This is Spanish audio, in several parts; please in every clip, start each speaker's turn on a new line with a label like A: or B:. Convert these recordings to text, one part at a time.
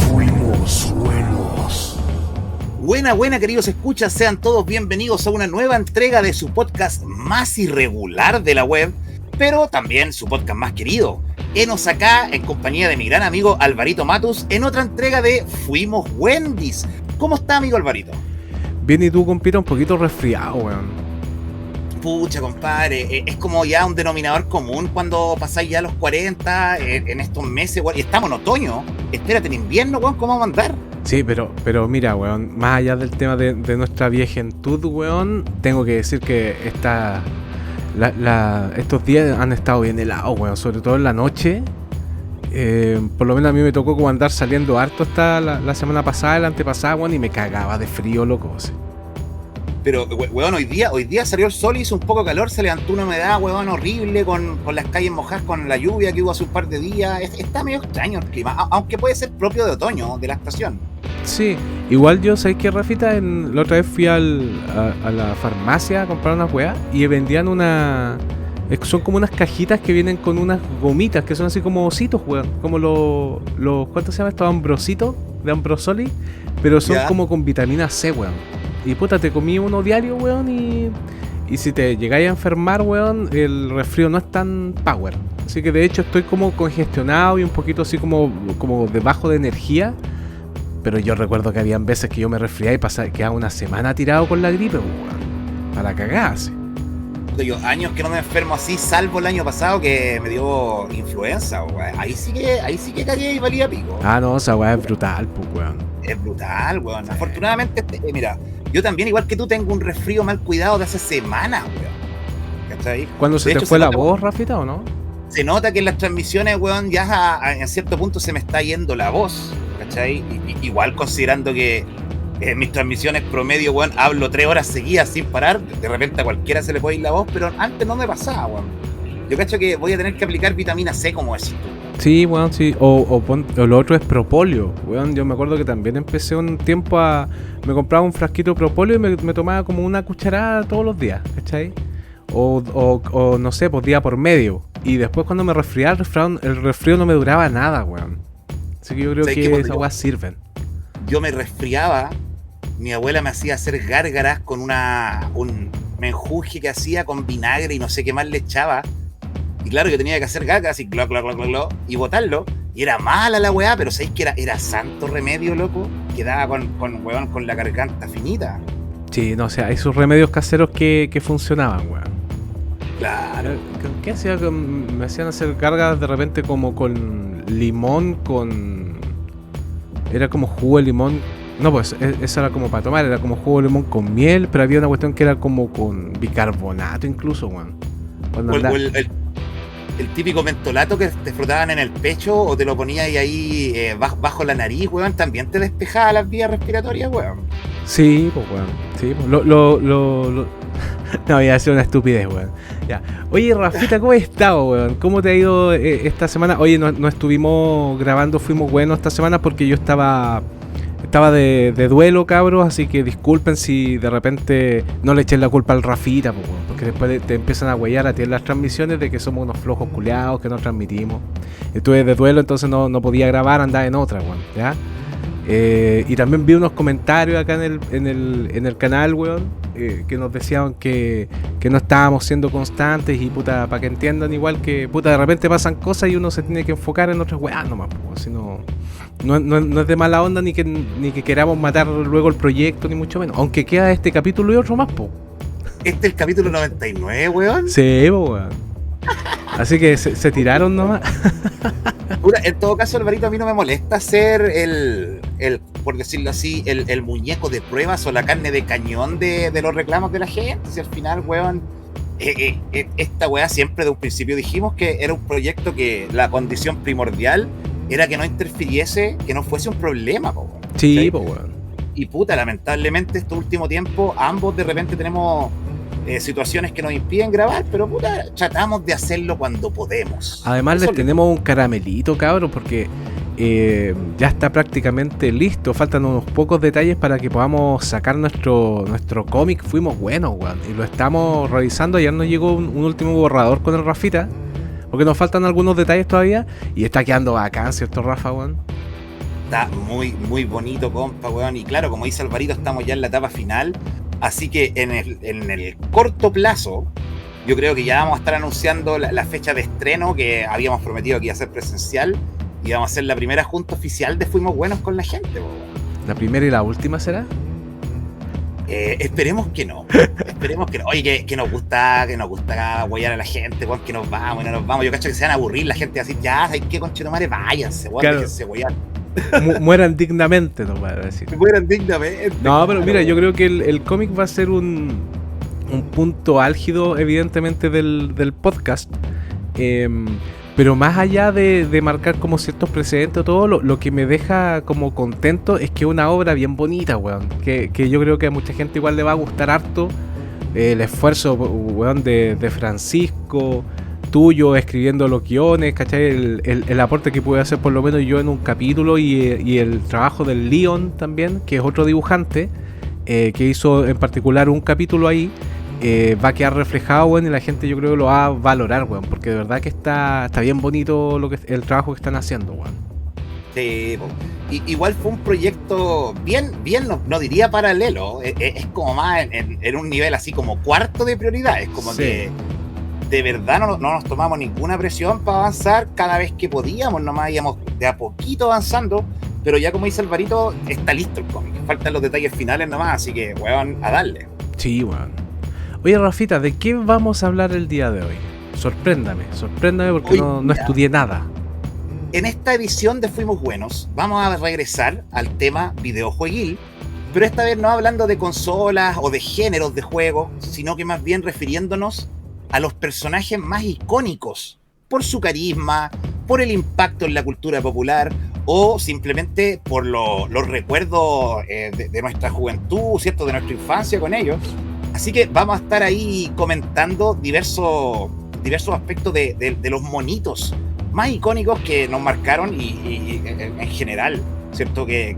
A: Fuimos buenos. Buena, queridos escuchas, sean todos bienvenidos a una nueva entrega de su podcast más irregular de la web, pero también su podcast más querido. Enos acá, en compañía de mi gran amigo Alvarito Matus, en otra entrega de Fuimos Wendy's. ¿Cómo está, amigo Alvarito?
B: Bien, y tú, compita, un poquito resfriado, weón.
A: Pucha, compadre, es como ya un denominador común cuando pasáis ya los 40 en estos meses, weón, y estamos en otoño. Espérate, en invierno, weón, ¿cómo vamos a andar?
B: Sí, pero mira, weón, más allá del tema de nuestra viejentud, weón, tengo que decir que estos días han estado bien helados, weón, sobre todo en la noche. Por lo menos a mí me tocó como andar saliendo harto hasta la semana pasada, la antepasada, weón, y me cagaba de frío, loco, o sea.
A: Pero, weón, hoy día salió el sol y hizo un poco de calor, se levantó una humedad, weón, horrible, con las calles mojadas, con la lluvia que hubo hace un par de días. Está medio extraño el clima, aunque puede ser propio de otoño, de la estación.
B: Sí, igual yo, ¿sabes qué, Rafita? La otra vez fui a la farmacia a comprar unas weas y vendían son como unas cajitas que vienen con unas gomitas que son así como ositos, weón. Como los ¿cuánto se llama estos? Ambrositos de Ambrosoli, pero son como con vitamina C, weón. Y puta, te comí uno diario, weón, y si te llegáis a enfermar, weón, el resfrío no es tan power. Así que de hecho estoy como congestionado y un poquito así como de bajo de energía. Pero yo recuerdo que habían veces que yo me resfriaba y quedaba una semana tirado con la gripe, weón. Para cagarse.
A: Yo años que no me enfermo así, salvo el año pasado que me dio influenza, weón. Ahí sí que cagué y valía pico.
B: Ah, no, esa weá es brutal, pues, weón.
A: Es brutal, weón. Sí. Afortunadamente, mira, yo también, igual que tú, tengo un resfrío mal cuidado de hace semanas, weón. ¿Cachai?
B: ¿Cuándo se te fue la voz, Rafita, o no?
A: Se nota que en las transmisiones, weón, ya en cierto punto se me está yendo la voz, ¿cachai? Igual considerando que en mis transmisiones promedio, weón, hablo 3 horas seguidas sin parar, de repente a cualquiera se le puede ir la voz, pero antes no me pasaba, weón. Yo cacho que voy a tener que aplicar vitamina C, como decís tú.
B: Sí, weón, sí. O lo otro es propóleo, weón. Yo me acuerdo que también empecé un tiempo me compraba un frasquito de propóleo y me tomaba como una cucharada todos los días, ¿cachai? O no sé, pues día por medio. Y después cuando me resfriaba, el resfrío no me duraba nada, weón. Así que yo creo que esas weas sirven.
A: Yo me resfriaba, mi abuela me hacía hacer gárgaras con un menjurje que hacía con vinagre y no sé qué más le echaba. Y claro, yo tenía que hacer gárgaras y gloc, y botarlo. Y era mala la weá, pero sabéis que era santo remedio, loco. Quedaba con la garganta finita.
B: Sí, no, o sea, hay sus remedios caseros que funcionaban, weón.
A: Claro.
B: ¿Qué hacía? Me hacían hacer gárgaras de repente como con limón, era como jugo de limón. No, pues eso era como para tomar, era como jugo de limón con miel, pero había una cuestión que era como con bicarbonato incluso, weón.
A: El típico mentolato que te frotaban en el pecho o te lo ponías ahí bajo la nariz, weón, también te despejaba las vías respiratorias, weón.
B: Sí, pues, weón. Sí, pues, no, iba a ser una estupidez, weón. Ya. Oye, Rafita, ¿cómo has estado, weón? ¿Cómo te ha ido esta semana? Oye, no estuvimos grabando, fuimos buenos esta semana porque yo estaba de duelo, cabros, así que disculpen si de repente no le echen la culpa al Rafita, pues, weón, porque después te empiezan a huellar a ti en las transmisiones de que somos unos flojos culeados, que no transmitimos. Estuve de duelo, entonces no podía grabar, andaba en otra, weón, ¿ya? Y también vi unos comentarios acá en el canal, weón, que nos decían que no estábamos siendo constantes y puta, para que entiendan igual que puta, de repente pasan cosas y uno se tiene que enfocar en otras weas nomás, pues, si no es de mala onda ni que queramos matar luego el proyecto, ni mucho menos, aunque queda este capítulo y otro más, po.
A: Este es el capítulo 99, weón.
B: Sí, po, weón. Así que se tiraron nomás.
A: En todo caso, Alvarito, a mí no me molesta ser el por decirlo así, el muñeco de pruebas o la carne de cañón de los reclamos de la gente. Si al final, weón, esta weá siempre de un principio dijimos que era un proyecto que la condición primordial era que no interfiriese, que no fuese un problema, po, weón.
B: Sí, po, weón.
A: Y puta, lamentablemente este último tiempo ambos de repente tenemos situaciones que nos impiden grabar, pero puta, tratamos de hacerlo cuando podemos.
B: Además les tenemos un caramelito, cabrón, porque ya está prácticamente listo. Faltan unos pocos detalles para que podamos sacar nuestro cómic. Fuimos buenos, weón, y lo estamos revisando. Ayer nos llegó un último borrador con el Rafita, porque nos faltan algunos detalles todavía y está quedando bacán, ¿cierto, Rafa, weón?
A: Está muy, muy bonito, compa, weón. Y claro, como dice Alvarito, estamos ya en la etapa final. Así que en el corto plazo, yo creo que ya vamos a estar anunciando la fecha de estreno que habíamos prometido que iba a ser presencial. Y vamos a hacer la primera junta oficial de Fuimos Buenos con la gente, weón.
B: ¿La primera y la última será?
A: Esperemos que no. Esperemos que no. Oye, que nos gusta huellar a la gente, weón, que nos vamos y no nos vamos. Yo cacho que se van a aburrir, la gente va a decir, ya, ¿sabes qué, conchetumare? Váyanse, weón,
B: claro.
A: déjense huellar.
B: Mueran dignamente, no va a decir.
A: Mueran dignamente.
B: No, pero mira, yo creo que el cómic va a ser un punto álgido, evidentemente, del podcast. Pero más allá de marcar como ciertos precedentes o todo, lo que me deja como contento es que es una obra bien bonita, weón. Que yo creo que a mucha gente igual le va a gustar harto. El esfuerzo, weón, de Francisco, tuyo, escribiendo los guiones, ¿cachai? El aporte que pude hacer por lo menos yo en un capítulo y el trabajo del Leon también, que es otro dibujante, que hizo en particular un capítulo ahí. Va a quedar reflejado, weón, y la gente yo creo que lo va a valorar, weón, porque de verdad que está bien bonito el trabajo que están haciendo, weón.
A: Sí, igual fue un proyecto bien no diría paralelo, es como más en un nivel así como cuarto de prioridades, como sí. Que de verdad no nos tomamos ninguna presión para avanzar, cada vez que podíamos, nomás íbamos de a poquito avanzando, pero ya como dice Alvarito, está listo el cómic, faltan los detalles finales nomás, así que, weón, a darle.
B: Sí, weón. Oye, Rafita, ¿de qué vamos a hablar el día de hoy? Sorpréndame porque hoy, no estudié nada.
A: En esta edición de Fuimos Buenos vamos a regresar al tema videojueguil, pero esta vez no hablando de consolas o de géneros de juegos, sino que más bien refiriéndonos a los personajes más icónicos por su carisma, por el impacto en la cultura popular o simplemente por los recuerdos de nuestra juventud, ¿cierto? De nuestra infancia con ellos. Así que vamos a estar ahí comentando diversos aspectos de los monitos más icónicos que nos marcaron y en general, ¿cierto? Que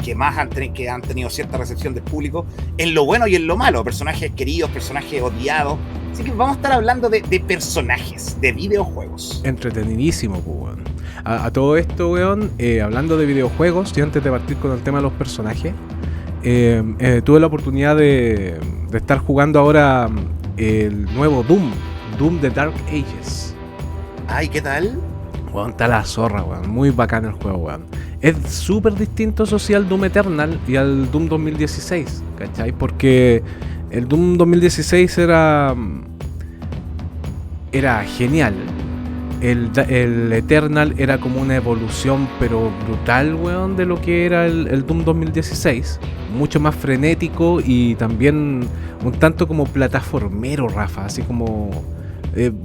A: han tenido cierta recepción del público en lo bueno y en lo malo, personajes queridos, personajes odiados. Así que vamos a estar hablando de personajes, de videojuegos.
B: Entretenidísimo, pues, weón. A todo esto, weón, hablando de videojuegos, y antes de partir con el tema de los personajes, tuve la oportunidad de estar jugando ahora el nuevo Doom The Dark Ages.
A: Ay, ¿qué tal?
B: Weón, está la zorra, weón. Muy bacán el juego, weón. Es súper distinto, eso sí, al Doom Eternal y al Doom 2016, ¿cachai? Porque el Doom 2016 era genial. El Eternal era como una evolución, pero brutal, weón, de lo que era el Doom 2016. Mucho más frenético y también un tanto como plataformero, Rafa. Así como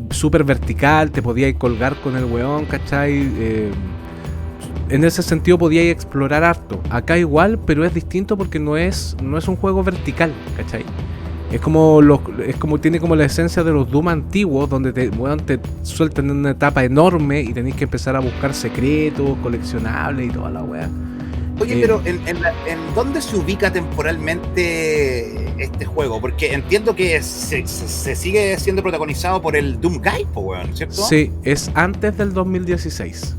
B: súper vertical, te podías colgar con el weón, ¿cachai? En ese sentido podías explorar harto. Acá igual, pero es distinto porque no es un juego vertical, ¿cachai? Es como tiene como la esencia de los Doom antiguos, donde te sueltan en una etapa enorme y tenés que empezar a buscar secretos, coleccionables y toda la weá.
A: Oye, pero ¿en dónde se ubica temporalmente este juego? Porque entiendo que se sigue siendo protagonizado por el Doom Guy, weón, ¿cierto?
B: Sí, es antes del 2016.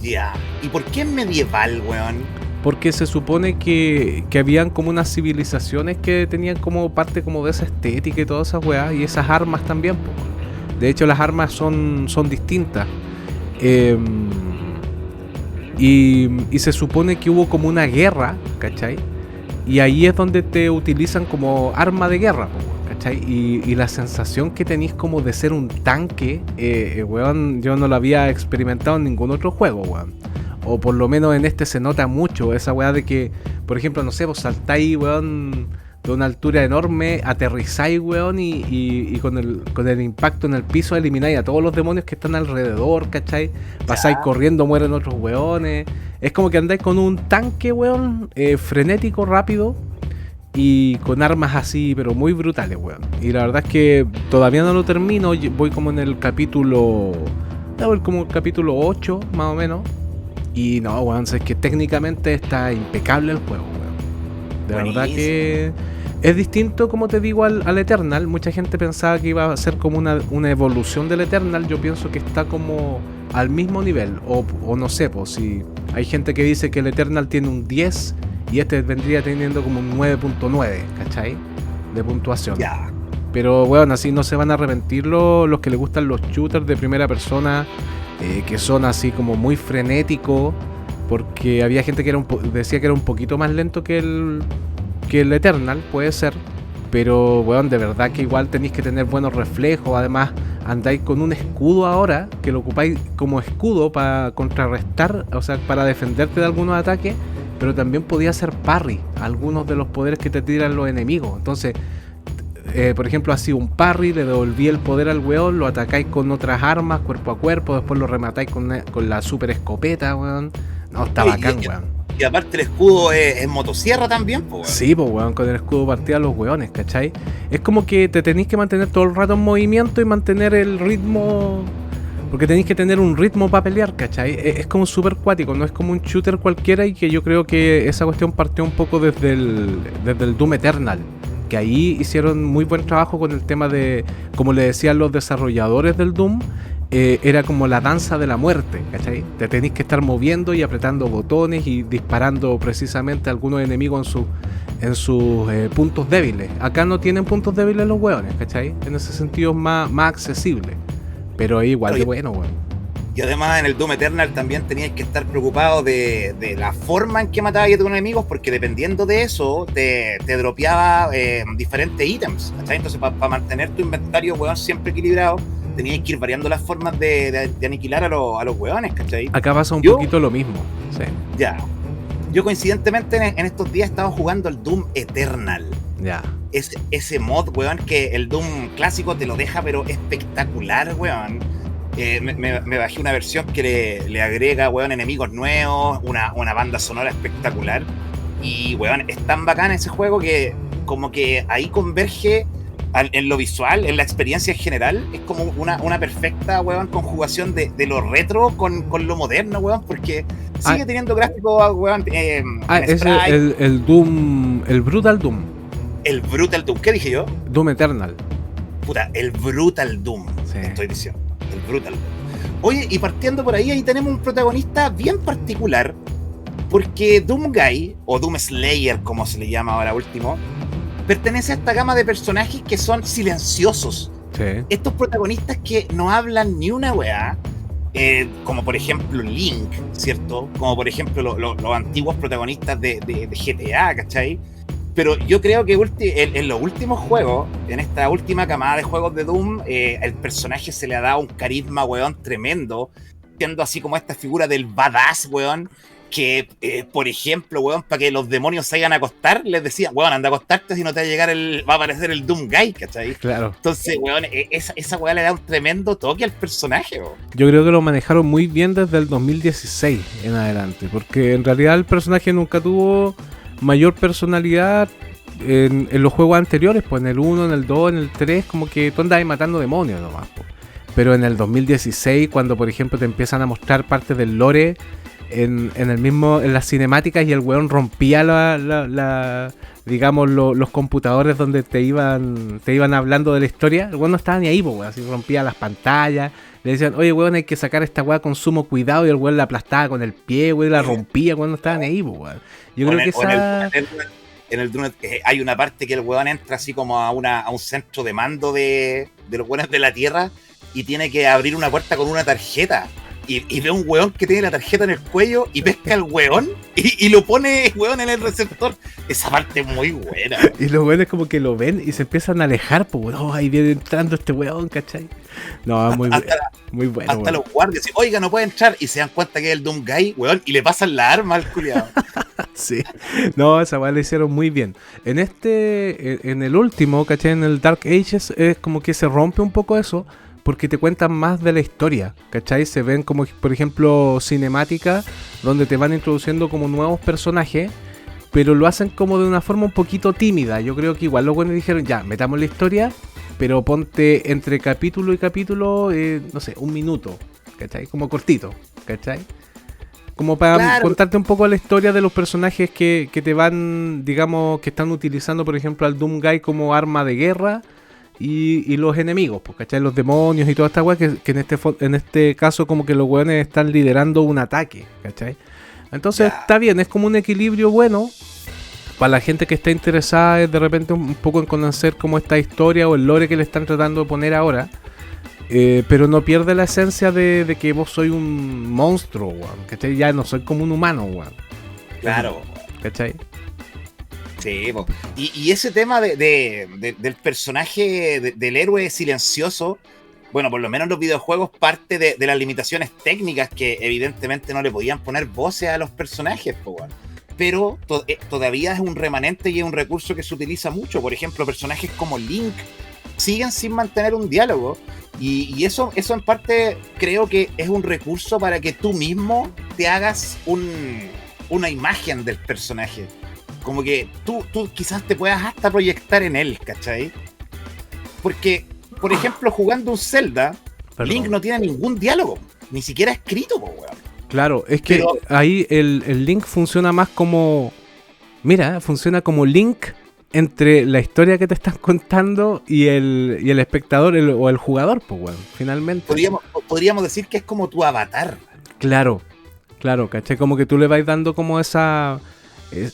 A: Ya. ¿Y por qué es medieval, weón?
B: Porque se supone que habían como unas civilizaciones que tenían como parte como de esa estética y todas esas weas, y esas armas también, po. De hecho las armas son distintas. Y se supone que hubo como una guerra, ¿cachai? Y ahí es donde te utilizan como arma de guerra, po, ¿cachai? Y la sensación que tenéis como de ser un tanque, weón, yo no lo había experimentado en ningún otro juego, weón. O por lo menos en este se nota mucho esa weá de que, por ejemplo, no sé, vos saltáis, weón, de una altura enorme, aterrizáis, weón, y con el impacto en el piso elimináis a todos los demonios que están alrededor, ¿cachai? Pasáis corriendo, mueren otros weones. Es como que andáis con un tanque, weón, frenético, rápido, y con armas así, pero muy brutales, weón. Y la verdad es que todavía no lo termino, voy como en el capítulo 8, más o menos. Y no, weón, es que técnicamente está impecable el juego, weón. De verdad que Es distinto, como te digo, al Eternal. Mucha gente pensaba que iba a ser como una evolución del Eternal. Yo pienso que está como al mismo nivel. O no sé, pues si hay gente que dice que el Eternal tiene un 10 y este vendría teniendo como un 9.9, ¿cachai? De puntuación.
A: Ya.
B: Pero bueno, así no se van a arrepentir los que les gustan los shooters de primera persona, que son así como muy frenéticos, porque había gente que decía que era un poquito más lento que el Eternal, puede ser, pero bueno, de verdad que igual tenéis que tener buenos reflejos. Además andáis con un escudo ahora, que lo ocupáis como escudo para contrarrestar, o sea, para defenderte de algunos ataques, pero también podía hacer parry a algunos de los poderes que te tiran los enemigos. Entonces, por ejemplo, así un parry, le devolví el poder al weón, lo atacáis con otras armas, cuerpo a cuerpo, después lo rematáis con la super escopeta, weón. No, está bacán, weón.
A: Y aparte el escudo es motosierra también, pues, weón.
B: Sí, pues, weón, con el escudo partida los weones, ¿cachai? Es como que te tenéis que mantener todo el rato en movimiento y mantener el ritmo, porque tenéis que tener un ritmo para pelear, ¿cachai? Es como súper cuático, no es como un shooter cualquiera, y que yo creo que esa cuestión partió un poco desde el Doom Eternal, que ahí hicieron muy buen trabajo con el tema de, como le decían los desarrolladores del Doom, era como la danza de la muerte, ¿cachai? Te tenéis que estar moviendo y apretando botones y disparando precisamente a algunos enemigos en sus puntos débiles. Acá no tienen puntos débiles los hueones, ¿cachai? En ese sentido es más accesible, pero es igual de bueno, weón.
A: Y además en el Doom Eternal también tenías que estar preocupado de la forma en que matabas a tus enemigos, porque dependiendo de eso te dropeaba diferentes ítems, ¿cachai? Entonces para mantener tu inventario, weón, siempre equilibrado, tenías que ir variando las formas de aniquilar a los weones, ¿cachai?
B: Acá pasa un poquito lo mismo, sí.
A: Ya. Yo coincidentemente en estos días estaba jugando el Doom Eternal.
B: Ya.
A: Ese mod, weón, que el Doom clásico te lo deja pero espectacular, weón. Me bajé una versión que le agrega, weón, enemigos nuevos, una banda sonora espectacular. Y, weón, es tan bacán ese juego que como que ahí converge en lo visual, en la experiencia en general. Es como una perfecta, weón, conjugación de lo retro con lo moderno, weón, porque sigue teniendo gráficos, weón.
B: Es el Doom, el Brutal Doom.
A: El Brutal Doom, ¿qué dije yo?
B: Doom Eternal.
A: Puta, el Brutal Doom, sí. Estoy diciendo. El Brutal Doom. Oye, y partiendo por ahí tenemos un protagonista bien particular, porque Doom Guy, o Doom Slayer, como se le llama ahora último, pertenece a esta gama de personajes que son silenciosos. Sí. Estos protagonistas que no hablan ni una weá, como por ejemplo Link, ¿cierto? Como por ejemplo los antiguos protagonistas de GTA, ¿cachai? Pero yo creo que en los últimos juegos, en esta última camada de juegos de Doom, el personaje se le ha dado un carisma, weón, tremendo, siendo así como esta figura del badass, weón, que, por ejemplo, weón, para que los demonios se vayan a acostar, les decía, weón, anda a acostarte, si no te va a aparecer el Doom Guy, ¿cachai?
B: Claro.
A: Entonces, weón, esa weón le da un tremendo toque al personaje, weón.
B: Yo creo que lo manejaron muy bien desde el 2016 en adelante, porque en realidad el personaje nunca tuvo mayor personalidad en los juegos anteriores, pues en el 1, en el 2, en el 3, como que tú andabas matando demonios nomás, pues. Pero en el 2016, cuando por ejemplo te empiezan a mostrar partes del lore en las cinemáticas, y el weón rompía digamos los computadores donde te iban hablando de la historia, el weón no estaba ni ahí, pues, weón, así rompía las pantallas. Le decían, oye, weón, hay que sacar esta weá con sumo cuidado, y el weón la aplastaba con el pie, weón, la rompía, weón, no estaba ni ahí, weón. Yo creo que
A: en el Doom hay una parte que el weón entra así como a un centro de mando de los weones de la Tierra, y tiene que abrir una puerta con una tarjeta. Y ve un weón que tiene la tarjeta en el cuello y pesca al weón y lo pone, weón, en el receptor. Esa parte es muy buena.
B: Y los weones como que lo ven y se empiezan a alejar, pues, weón, oh, ahí viene entrando este weón, ¿cachai? No, muy bueno.
A: Hasta los guardias dicen, oiga, no puede entrar, y se dan cuenta que es el Doom Guy, weón, y le pasan la arma al culiado.
B: Sí, no, esa weá le hicieron muy bien. En el último, ¿cachai? En el Dark Ages es como que se rompe un poco eso, porque te cuentan más de la historia, ¿cachai? Se ven como, por ejemplo, cinemáticas donde te van introduciendo como nuevos personajes, pero lo hacen como de una forma un poquito tímida. Yo creo que igual los buenos dijeron, ya, metamos la historia, pero ponte entre capítulo y capítulo, no sé, un minuto, ¿cachai? Como cortito, ¿cachai? Como para
A: Claro.
B: contarte un poco la historia de los personajes que te van, digamos, que están utilizando, por ejemplo, al Doomguy como arma de guerra y los enemigos, pues, ¿cachai? Los demonios y toda esta weá que en este caso como que los weones están liderando un ataque, ¿cachai? Entonces
A: Ya.
B: está bien, es como un equilibrio bueno para la gente que está interesada de repente un poco en conocer como esta historia o el lore que le están tratando de poner ahora. Pero no pierde la esencia de que vos soy un monstruo, weón. ¿Cachai? Ya no soy como un humano, weón.
A: Claro.
B: ¿Cachai?
A: Sí, po. Y ese tema del personaje, del héroe silencioso, bueno, por lo menos en los videojuegos parte de las limitaciones técnicas que evidentemente no le podían poner voces a los personajes, po, weón. Pero todavía es un remanente y es un recurso que se utiliza mucho. Por ejemplo, personajes como Link siguen sin mantener un diálogo. Y eso en parte creo que es un recurso para que tú mismo te hagas una imagen del personaje. Como que tú quizás te puedas hasta proyectar en él, ¿cachai? Porque, por ejemplo, jugando un Zelda,
B: Perdón.
A: Link no tiene ningún diálogo, ni siquiera escrito, po, weón.
B: Claro, es que
A: Pero-
B: ahí el Link funciona más como... Mira, funciona como Link entre la historia que te están contando y el espectador o el jugador, pues, weón. Finalmente.
A: Podríamos decir que es como tu avatar.
B: Claro, claro, ¿cachai? Como que tú le vas dando como esa...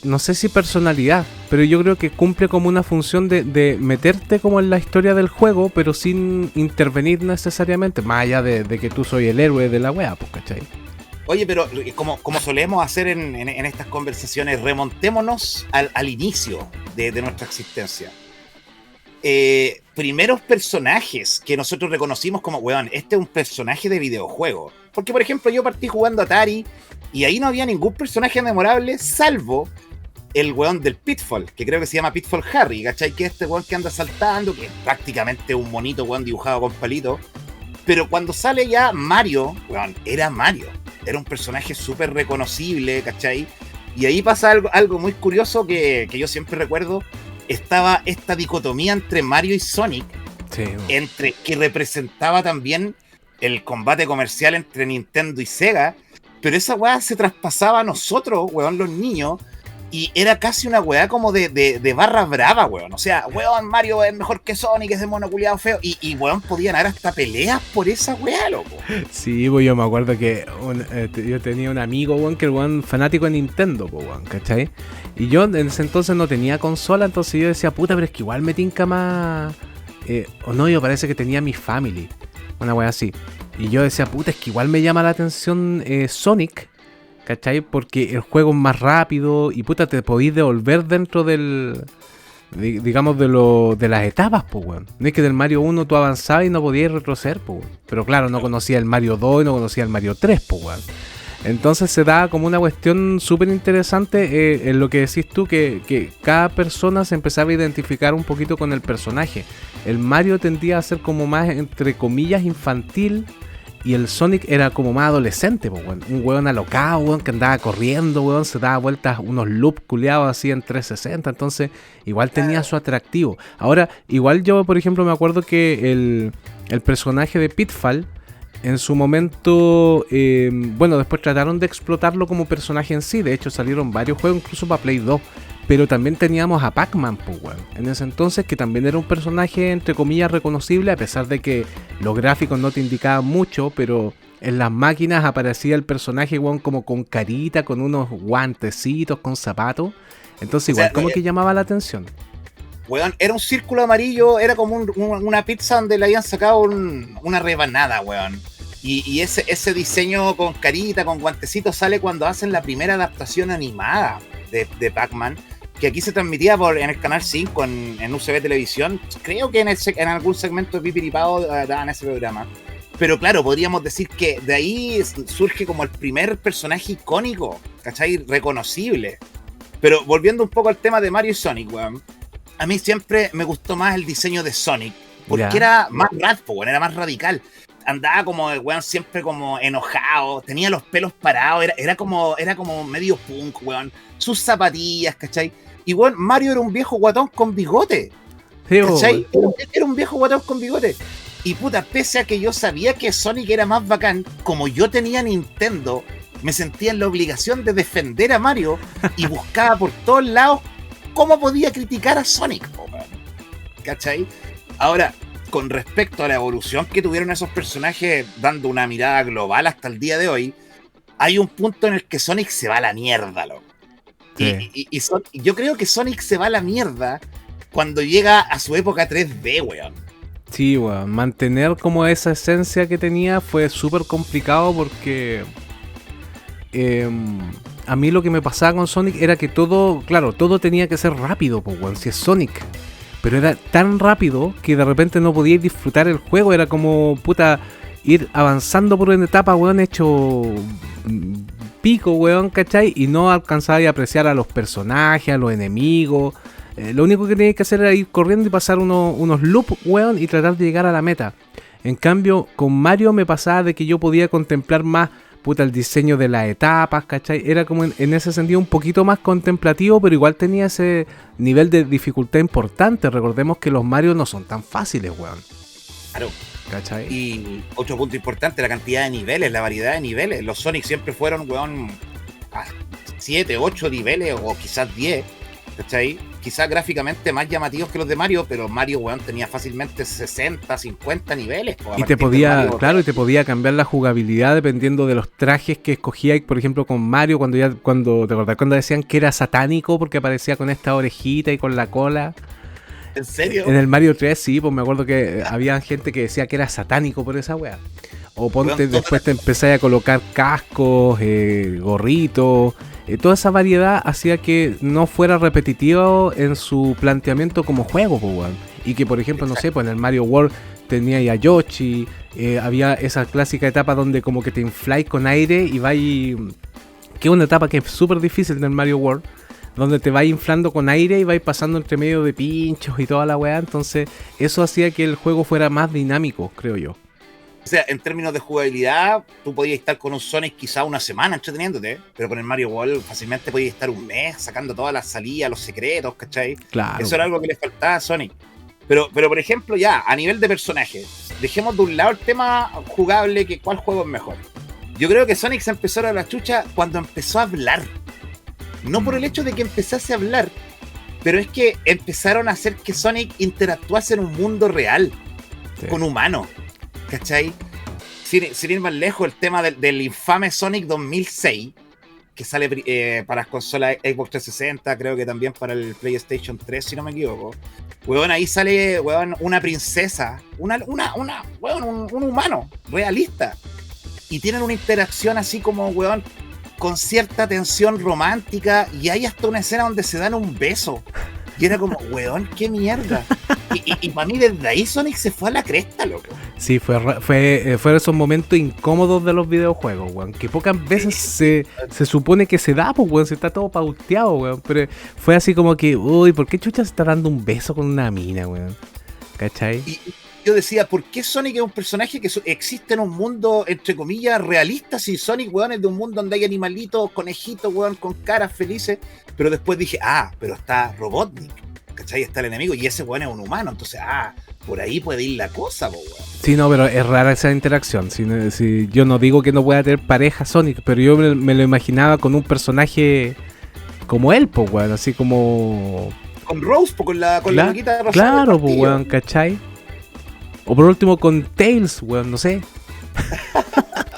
B: no sé si personalidad, pero yo creo que cumple como una función de meterte como en la historia del juego, pero sin intervenir necesariamente, más allá de que tú soy el héroe de la wea, pues, ¿cachai?
A: Oye, pero como solemos hacer en estas conversaciones, remontémonos al inicio de nuestra existencia. Primeros personajes que nosotros reconocimos como, weón, este es un personaje de videojuego. Porque, por ejemplo, yo partí jugando Atari y ahí no había ningún personaje memorable, salvo el weón del Pitfall, que creo que se llama Pitfall Harry, ¿cachai? Que es este weón que anda saltando, que es prácticamente un monito, weón, dibujado con palitos. Pero cuando sale ya Mario, weón, era Mario. Era un personaje súper reconocible, ¿cachai? Y ahí pasa algo muy curioso que yo siempre recuerdo. Estaba esta dicotomía entre Mario y Sonic,
B: Sí,
A: entre que representaba también el combate comercial entre Nintendo y Sega, pero esa weá se traspasaba a nosotros, weón, los niños, y era casi una weá como de barra brava, weón. O sea, weón, Mario es mejor que Sonic, es de mono culiado feo, y weón, podían haber hasta peleas por esa weá, loco.
B: sí, pues yo me acuerdo que yo tenía un amigo, weón, que el weón fanático de Nintendo, pues, weón, ¿cachai? Y yo en ese entonces no tenía consola, entonces yo decía, puta, pero es que igual me tinca más... o no, yo parece que tenía mi Family, una wea así. Y yo decía, puta, es que igual me llama la atención Sonic, ¿cachai? Porque el juego es más rápido y puta, te podís devolver dentro del... digamos de las etapas, pues, weón. No es que del Mario 1 tú avanzabas y no podías retroceder, pues, weón. Pero claro, no conocía el Mario 2 y no conocía el Mario 3, pues, weón. Entonces se da como una cuestión súper interesante en lo que decís tú, que cada persona se empezaba a identificar un poquito con el personaje. El Mario tendía a ser como más, entre comillas, infantil, y el Sonic era como más adolescente, pues, weón. Un weón alocado, weón, que andaba corriendo, weón, se daba vueltas, unos loops culiados así en 360, entonces igual tenía su atractivo. Ahora, igual yo, por ejemplo, me acuerdo que el personaje de Pitfall, en su momento, bueno, después trataron de explotarlo como personaje en sí. De hecho, salieron varios juegos, incluso para Play 2. Pero también teníamos a Pac-Man, pues, weón. En ese entonces, que también era un personaje, entre comillas, reconocible, a pesar de que los gráficos no te indicaban mucho, pero en las máquinas aparecía el personaje, weón, como con carita, con unos guantecitos, con zapatos. Entonces, igual, como que llamaba la atención.
A: Weón, era un círculo amarillo, era como una pizza donde le habían sacado una rebanada, weón. Y ese diseño con carita, con guantecitos, sale cuando hacen la primera adaptación animada de Pac-Man, que aquí se transmitía en el Canal 5, en UCB Televisión. Creo que en algún segmento de Pipiripao daban ese programa. Pero claro, podríamos decir que de ahí surge como el primer personaje icónico, ¿cachai? Reconocible. Pero volviendo un poco al tema de Mario y Sonic, weón. A mí siempre me gustó más el diseño de Sonic, porque era más raspo, weón, era más radical. Andaba como, weón, siempre como enojado, tenía los pelos parados, era como medio punk, weón. Sus zapatillas, ¿cachai? Y weón, Mario era un viejo guatón con bigote, ¿cachai? Era un viejo guatón con bigote. Y puta, pese a que yo sabía que Sonic era más bacán, como yo tenía Nintendo, me sentía en la obligación de defender a Mario y buscaba por todos lados cómo podía criticar a Sonic, ¿cachai? Ahora, con respecto a la evolución que tuvieron esos personajes, dando una mirada global hasta el día de hoy, hay un punto en el que Sonic se va a la mierda, loco.
B: Sí.
A: Y yo creo que Sonic se va a la mierda cuando llega a su época 3D, weón.
B: Sí, weón. Mantener como esa esencia que tenía fue súper complicado porque a mí lo que me pasaba con Sonic era que todo, claro, todo tenía que ser rápido, pues, weón. Si es Sonic. Pero era tan rápido que de repente no podíais disfrutar el juego. Era como, puta, ir avanzando por una etapa, weón, hecho pico, weón, ¿cachai? Y no alcanzaba a apreciar a los personajes, a los enemigos. Lo único que tenía que hacer era ir corriendo y pasar unos loops, weón, y tratar de llegar a la meta. En cambio, con Mario me pasaba de que yo podía contemplar más, puta, el diseño de las etapas, ¿cachai? Era como en ese sentido un poquito más contemplativo, pero igual tenía ese nivel de dificultad importante. Recordemos que los Mario no son tan fáciles, weón.
A: Claro.
B: ¿Cachai?
A: Y otro punto importante, la cantidad de niveles, la variedad de niveles. Los Sonic siempre fueron, weón, a 7, 8 niveles o quizás 10, ¿cachai? Quizás gráficamente más llamativos que los de Mario, pero Mario, weón, tenía fácilmente 60, 50 niveles.
B: Y te podía, claro, y te podía cambiar la jugabilidad dependiendo de los trajes que escogías, por ejemplo, con Mario, cuando ¿te acordás cuando decían que era satánico porque aparecía con esta orejita y con la cola?
A: ¿En serio?
B: En el Mario 3, sí, pues me acuerdo que había gente que decía que era satánico por esa weá. O ponte, después te empezás a colocar cascos, gorritos. Toda esa variedad hacía que no fuera repetitivo en su planteamiento como juego, pues, weón. Y que, por ejemplo, no sé, pues en el Mario World tenía a Yoshi, había esa clásica etapa donde como que te infláis con aire y vais... Que es una etapa que es súper difícil en el Mario World, donde te vais inflando con aire y vais pasando entre medio de pinchos y toda la weá. Entonces eso hacía que el juego fuera más dinámico, creo yo.
A: O sea, en términos de jugabilidad, tú podías estar con un Sonic quizá una semana entreteniéndote, pero con el Mario World fácilmente podías estar un mes sacando todas las salidas, los secretos, ¿cachai?
B: Claro.
A: Eso era algo que le faltaba a Sonic. Pero por ejemplo, ya, a nivel de personajes, dejemos de un lado el tema jugable, que cuál juego es mejor. Yo creo que Sonic se empezó a dar la chucha cuando empezó a hablar. No por el hecho de que empezase a hablar, pero es que empezaron a hacer que Sonic interactuase en un mundo real, sí, con humanos, ¿cachai? Sin ir más lejos, el tema del infame Sonic 2006, que sale para las consolas Xbox 360, creo que también para el PlayStation 3, si no me equivoco. Weón, ahí sale, weón, una princesa, weón, un humano realista. Y tienen una interacción así como, weón, con cierta tensión romántica, y hay hasta una escena donde se dan un beso. Y era como, weón, qué mierda. Y para mí desde ahí Sonic se fue a la cresta, loco.
B: Sí, fueron esos momentos incómodos de los videojuegos, weón. Que pocas veces se supone que se da, pues, weón. Se está todo pauteado, weón. Pero fue así como que, uy, ¿por qué chucha se está dando un beso con una mina, weón? ¿Cachai?
A: Y yo decía, ¿por qué Sonic es un personaje que existe en un mundo, entre comillas, realista? Si Sonic, weón, es de un mundo donde hay animalitos, conejitos, weón, con caras felices. Pero después dije, pero está Robotnik, ¿cachai? Está el enemigo y ese weón es un humano. Entonces, por ahí puede ir la cosa, weón.
B: Sí, no, pero es rara esa interacción. Si yo no digo que no pueda tener pareja Sonic, pero yo me lo imaginaba con un personaje como él, pues, weón, así como...
A: Con Rose, con la loquita rosada.
B: Claro, pues, weón, ¿cachai? O por último con Tails, weón, no sé.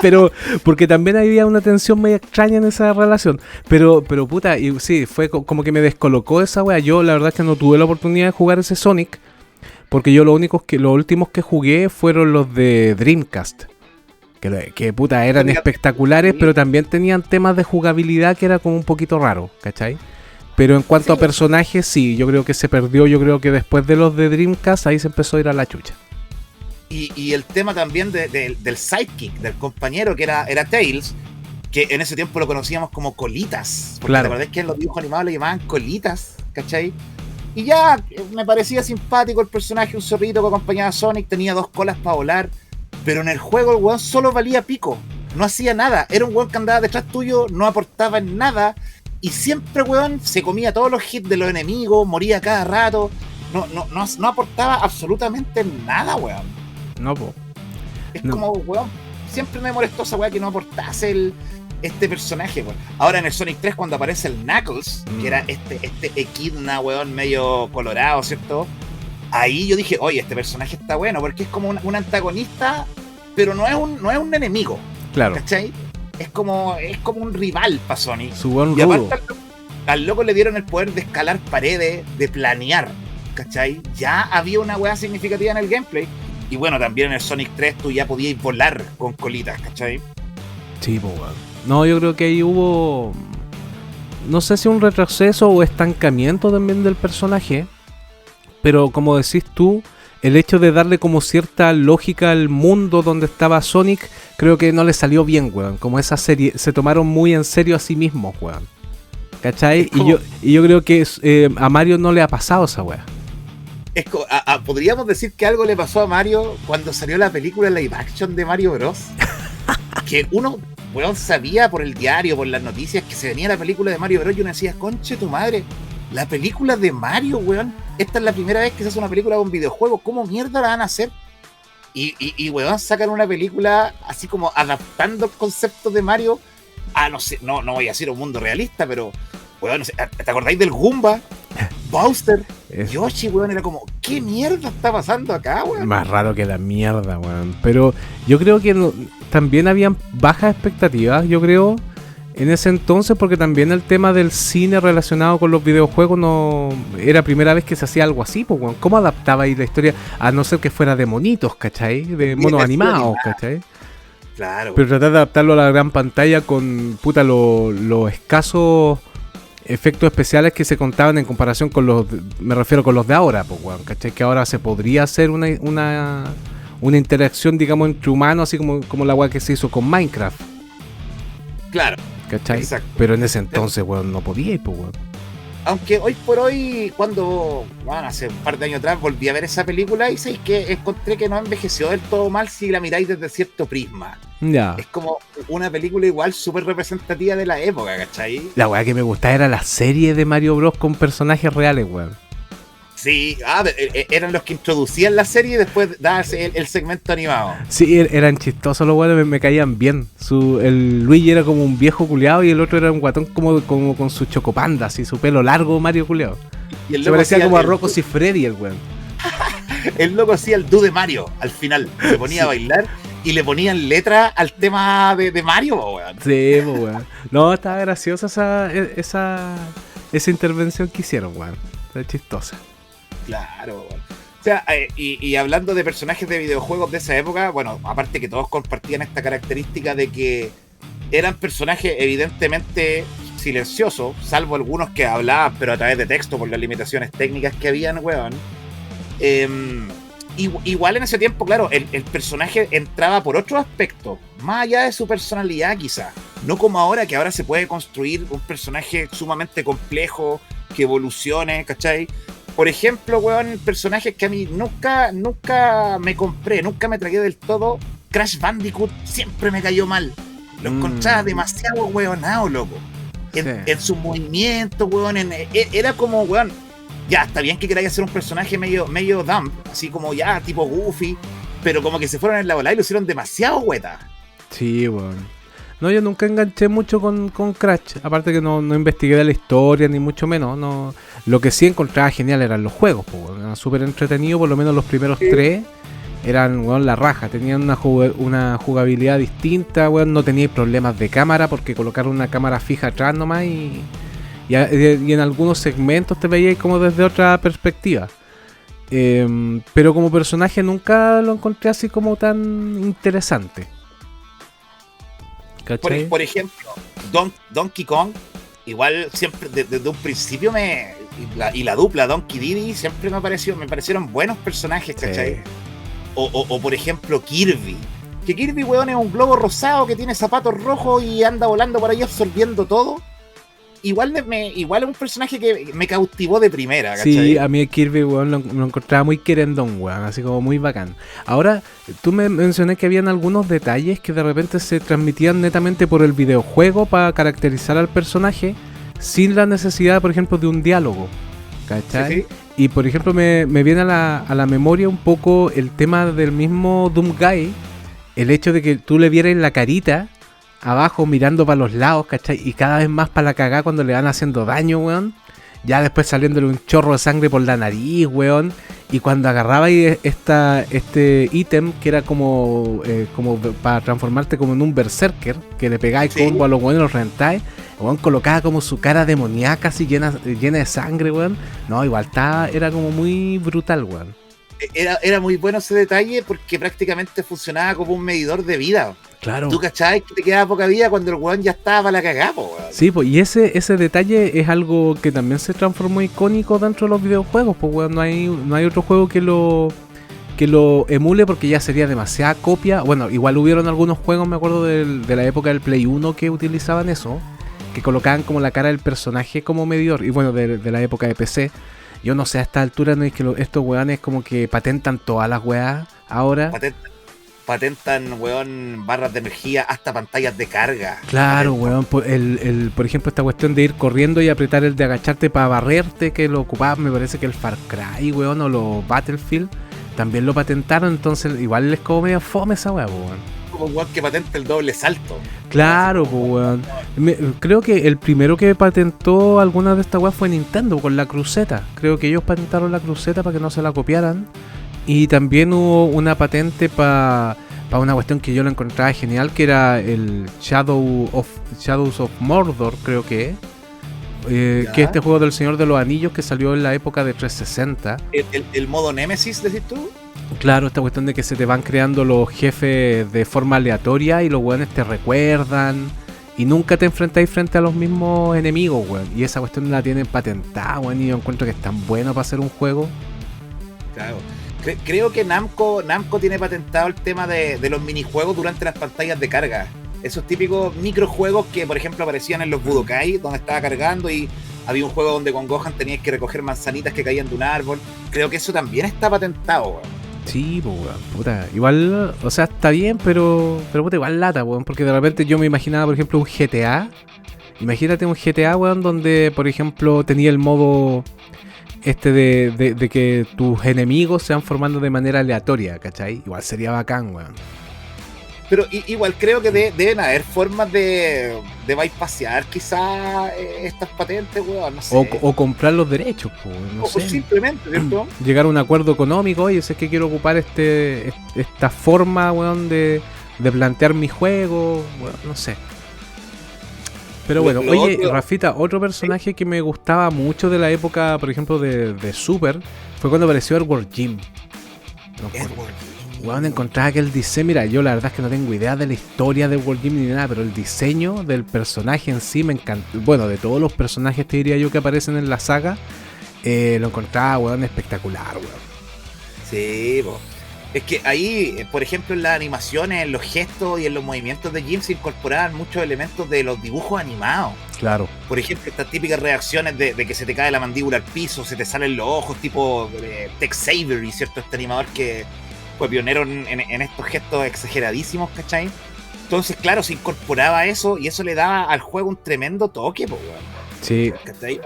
B: Pero, porque también había una tensión medio extraña en esa relación. Pero puta, y sí, fue como que me descolocó esa wea. Yo la verdad es que no tuve la oportunidad de jugar ese Sonic, porque yo los últimos que jugué fueron los de Dreamcast. Que puta, eran espectaculares, pero también tenían temas de jugabilidad que era como un poquito raro, ¿cachai? Pero en cuanto a personajes, sí, yo creo que se perdió. Yo creo que después de los de Dreamcast, ahí se empezó a ir a la chucha.
A: Y el tema también del sidekick, del compañero que era Tails, que en ese tiempo lo conocíamos como Colitas. Porque
B: claro,
A: la verdad es que en los dibujos animados le llamaban Colitas, ¿cachai? Y ya me parecía simpático el personaje, un zorrito que acompañaba a Sonic, tenía 2 colas para volar, pero en el juego el weón solo valía pico, no hacía nada, era un weón que andaba detrás tuyo, no aportaba en nada, y siempre, weón, se comía todos los hits de los enemigos, moría cada rato, no aportaba absolutamente nada, weón.
B: No, po.
A: Es como, weón, siempre me molestó esa weá que no aportase este personaje, weón. Ahora en el Sonic 3 cuando aparece el Knuckles, que era este Echidna, weón, medio colorado, ¿cierto? Ahí yo dije, oye, este personaje está bueno, porque es como un antagonista, pero no es un enemigo.
B: Claro.
A: ¿Cachai? Es como un rival para Sonic.
B: Su buen
A: y
B: rudo.
A: aparte al loco le dieron el poder de escalar paredes, de planear, ¿cachai? Ya había una weá significativa en el gameplay. Y bueno, también en el Sonic 3 tú ya podías volar con colitas, ¿cachai?
B: Sí, pues, weón. No, yo creo que ahí hubo, no sé si un retroceso o estancamiento también del personaje, pero como decís tú, el hecho de darle como cierta lógica al mundo donde estaba Sonic, creo que no le salió bien, weón. Como esa serie, se tomaron muy en serio a sí mismos, weón. ¿Cachai?
A: Como,
B: y yo creo que a Mario no le ha pasado esa weá.
A: podríamos decir que algo le pasó a Mario cuando salió la película live action de Mario Bros. Que uno, weón, sabía por el diario, por las noticias, que se venía la película de Mario Bros. Y uno decía, conche tu madre, la película de Mario, weón. Esta es la primera vez que se hace una película con videojuegos. ¿Cómo mierda la van a hacer? Y weón, sacan una película así como adaptando conceptos de Mario a, no sé, no voy a decir un mundo realista, pero, weón, no sé, ¿te acordáis del Goomba? Bowser, Yoshi, weón, era como, ¿qué mierda está pasando acá, weón?
B: Más raro que la mierda, weón. Pero yo creo que también habían bajas expectativas, yo creo, en ese entonces, porque también el tema del cine relacionado con los videojuegos no era primera vez que se hacía algo así, pues, weón. ¿Cómo adaptaba ahí la historia? A no ser que fuera de monitos, ¿cachai? De monos animados, ¿cachai?
A: Claro.
B: Pero tratar de adaptarlo a la gran pantalla con, puta, los escasos efectos especiales que se contaban en comparación con me refiero con los de ahora, pues, weón, ¿cachai? Que ahora se podría hacer una interacción, digamos, entre humanos, así como la weá que se hizo con Minecraft.
A: Claro.
B: ¿Cachai?
A: Exacto.
B: Pero en ese entonces, weón, no podía ir, pues, weón.
A: Aunque hoy por hoy, cuando, bueno, hace un par de años atrás volví a ver esa película y sabéis que encontré que no envejeció del todo mal si la miráis desde cierto prisma.
B: Ya.
A: Es como una película igual súper representativa de la época, ¿cachai?
B: La weá que me gustaba era la serie de Mario Bros con personajes reales, weón.
A: Sí, eran los que introducían la serie y después daban el segmento animado.
B: Sí, eran chistosos los weones, me caían bien. El Luigi era como un viejo culiado y el otro era un guatón como con su chocopanda, así, su pelo largo, Mario culiado. Se parecía como a Rocco y Freddy el weón.
A: El loco hacía el do de Mario al final. Se ponía a bailar y le ponían letra al tema de Mario, weón.
B: Sí, weón. No, estaba graciosa esa intervención que hicieron, weón. Está chistosa.
A: Claro, weón. O sea, y hablando de personajes de videojuegos de esa época, bueno, aparte que todos compartían esta característica de que eran personajes evidentemente silenciosos, salvo algunos que hablaban, pero a través de texto por las limitaciones técnicas que habían, weón. Igual en ese tiempo, claro, el personaje entraba por otro aspecto, más allá de su personalidad quizá. No como ahora, que ahora se puede construir un personaje sumamente complejo, que evolucione, ¿cachai? Por ejemplo, weón, personajes que a mí nunca me compré, nunca me tragué del todo. Crash Bandicoot siempre me cayó mal. Lo encontraba demasiado weonado, loco. En sus movimientos, weón. Era como, weón, ya, está bien que queráis hacer un personaje medio dumb, así como ya, tipo Goofy, pero como que se fueron en la bola y lo hicieron demasiado hueta.
B: Sí, weón. No, yo nunca enganché mucho con Crash. Aparte que no investigué de la historia, ni mucho menos. No. Lo que sí encontraba genial eran los juegos, pues, eran súper entretenidos, por lo menos los primeros 3 eran, weón, la raja. Tenían una jugabilidad distinta, weón, no teníais problemas de cámara porque colocaron una cámara fija atrás nomás y en algunos segmentos te veíais como desde otra perspectiva. Pero como personaje nunca lo encontré así como tan interesante.
A: Por ejemplo, Donkey Kong, igual siempre desde un principio y la dupla Donkey Diddy siempre me parecieron buenos personajes, ¿cachai? Sí. O por ejemplo Kirby, que Kirby, weón, es un globo rosado que tiene zapatos rojos y anda volando por ahí absorbiendo todo. Igual es un personaje que me cautivó de primera, ¿cachai?
B: Sí, a mí Kirby, weón, lo encontraba muy querendón, weón, así como muy bacán. Ahora, tú me mencioné que habían algunos detalles que de repente se transmitían netamente por el videojuego para caracterizar al personaje sin la necesidad, por ejemplo, de un diálogo, ¿cachai? Sí, sí. Y por ejemplo me viene a la memoria un poco el tema del mismo Doom Guy, el hecho de que tú le vieras la carita abajo mirando para los lados, ¿cachai? Y cada vez más para la cagada cuando le van haciendo daño, weón. Ya después saliéndole un chorro de sangre por la nariz, weón. Y cuando agarraba ahí este ítem que era como para transformarte como en un berserker, que le pegáis combo a los weones y los reventáis, el weón colocaba como su cara demoníaca así llena de sangre, weón. No, igual era como muy brutal, weón.
A: Era muy bueno ese detalle porque prácticamente funcionaba como un medidor de vida.
B: Claro.
A: ¿Tú cachai que te quedaba poca vida cuando el weón ya estaba para la cagada, weón?
B: Sí, pues, y ese detalle es algo que también se transformó icónico dentro de los videojuegos, pues, weón, no hay otro juego que lo emule porque ya sería demasiada copia. Bueno, igual hubieron algunos juegos, me acuerdo de la época del Play 1 que utilizaban eso, que colocaban como la cara del personaje como medidor, y bueno, de la época de PC. Yo no sé, a esta altura no es que estos weones como que patentan todas las weas ahora.
A: Patentan, weón, barras de energía hasta pantallas de carga.
B: Claro, weón. Por ejemplo, esta cuestión de ir corriendo y apretar el de agacharte para barrerte, que lo ocupaba, me parece que el Far Cry, weón, o los Battlefield, también lo patentaron, entonces igual les como medio fome esa weá, weón.
A: Como un weón que patenta el doble salto.
B: Claro, weón. Creo que el primero que patentó alguna de estas weas fue Nintendo, con la cruceta. Creo que ellos patentaron la cruceta para que no se la copiaran. Y también hubo una patente para una cuestión que yo lo encontraba genial, que era el Shadows of Mordor, creo que es este juego del Señor de los Anillos que salió en la época de 360.
A: ¿El modo Nemesis, decís tú?
B: Claro, esta cuestión de que se te van creando los jefes de forma aleatoria y los weones te recuerdan y nunca te enfrentáis frente a los mismos enemigos, weón. Y esa cuestión la tienen patentada, weón, y yo encuentro que es tan bueno para hacer un juego.
A: Claro. Creo que Namco tiene patentado el tema de los minijuegos durante las pantallas de carga. Esos típicos microjuegos que, por ejemplo, aparecían en los Budokai, donde estaba cargando y había un juego donde con Gohan tenías que recoger manzanitas que caían de un árbol. Creo que eso también está patentado, weón.
B: Sí, pues, weón, puta. Igual, o sea, está bien, pero puta, igual lata, weón, porque de repente yo me imaginaba, por ejemplo, un GTA. Imagínate un GTA, weón, donde, por ejemplo, tenía el modo de que tus enemigos se van formando de manera aleatoria, ¿cachai? Igual sería bacán, weón.
A: Pero igual creo que deben haber formas de bypassear quizás estas patentes, weón, no sé.
B: O comprar los derechos, pues, no sé.
A: O simplemente, ¿cierto?
B: Llegar a un acuerdo económico, oye, si es que quiero ocupar esta forma, weón, de plantear mi juego, weón, no sé. Pero bueno, oye, Rafita, otro personaje que me gustaba mucho de la época, por ejemplo, de Super, fue cuando apareció Edward Jim. Weón, encontraba que el diseño, mira, yo la verdad es que no tengo idea de la historia de Edward Jim ni nada, pero el diseño del personaje en sí me encantó. Bueno, de todos los personajes te diría yo que aparecen en la saga, lo encontraba, weón, espectacular, weón.
A: Sí, po. Es que ahí, por ejemplo, en las animaciones, en los gestos y en los movimientos de Jim se incorporaban muchos elementos de los dibujos animados.
B: Claro.
A: Por ejemplo, estas típicas reacciones de que se te cae la mandíbula al piso, se te salen los ojos, tipo Tex Avery, ¿cierto? Este animador que fue pionero en estos gestos exageradísimos, ¿cachai? Entonces, claro, se incorporaba eso y eso le daba al juego un tremendo toque, po, weón.
B: Sí.
A: ¿Cachai?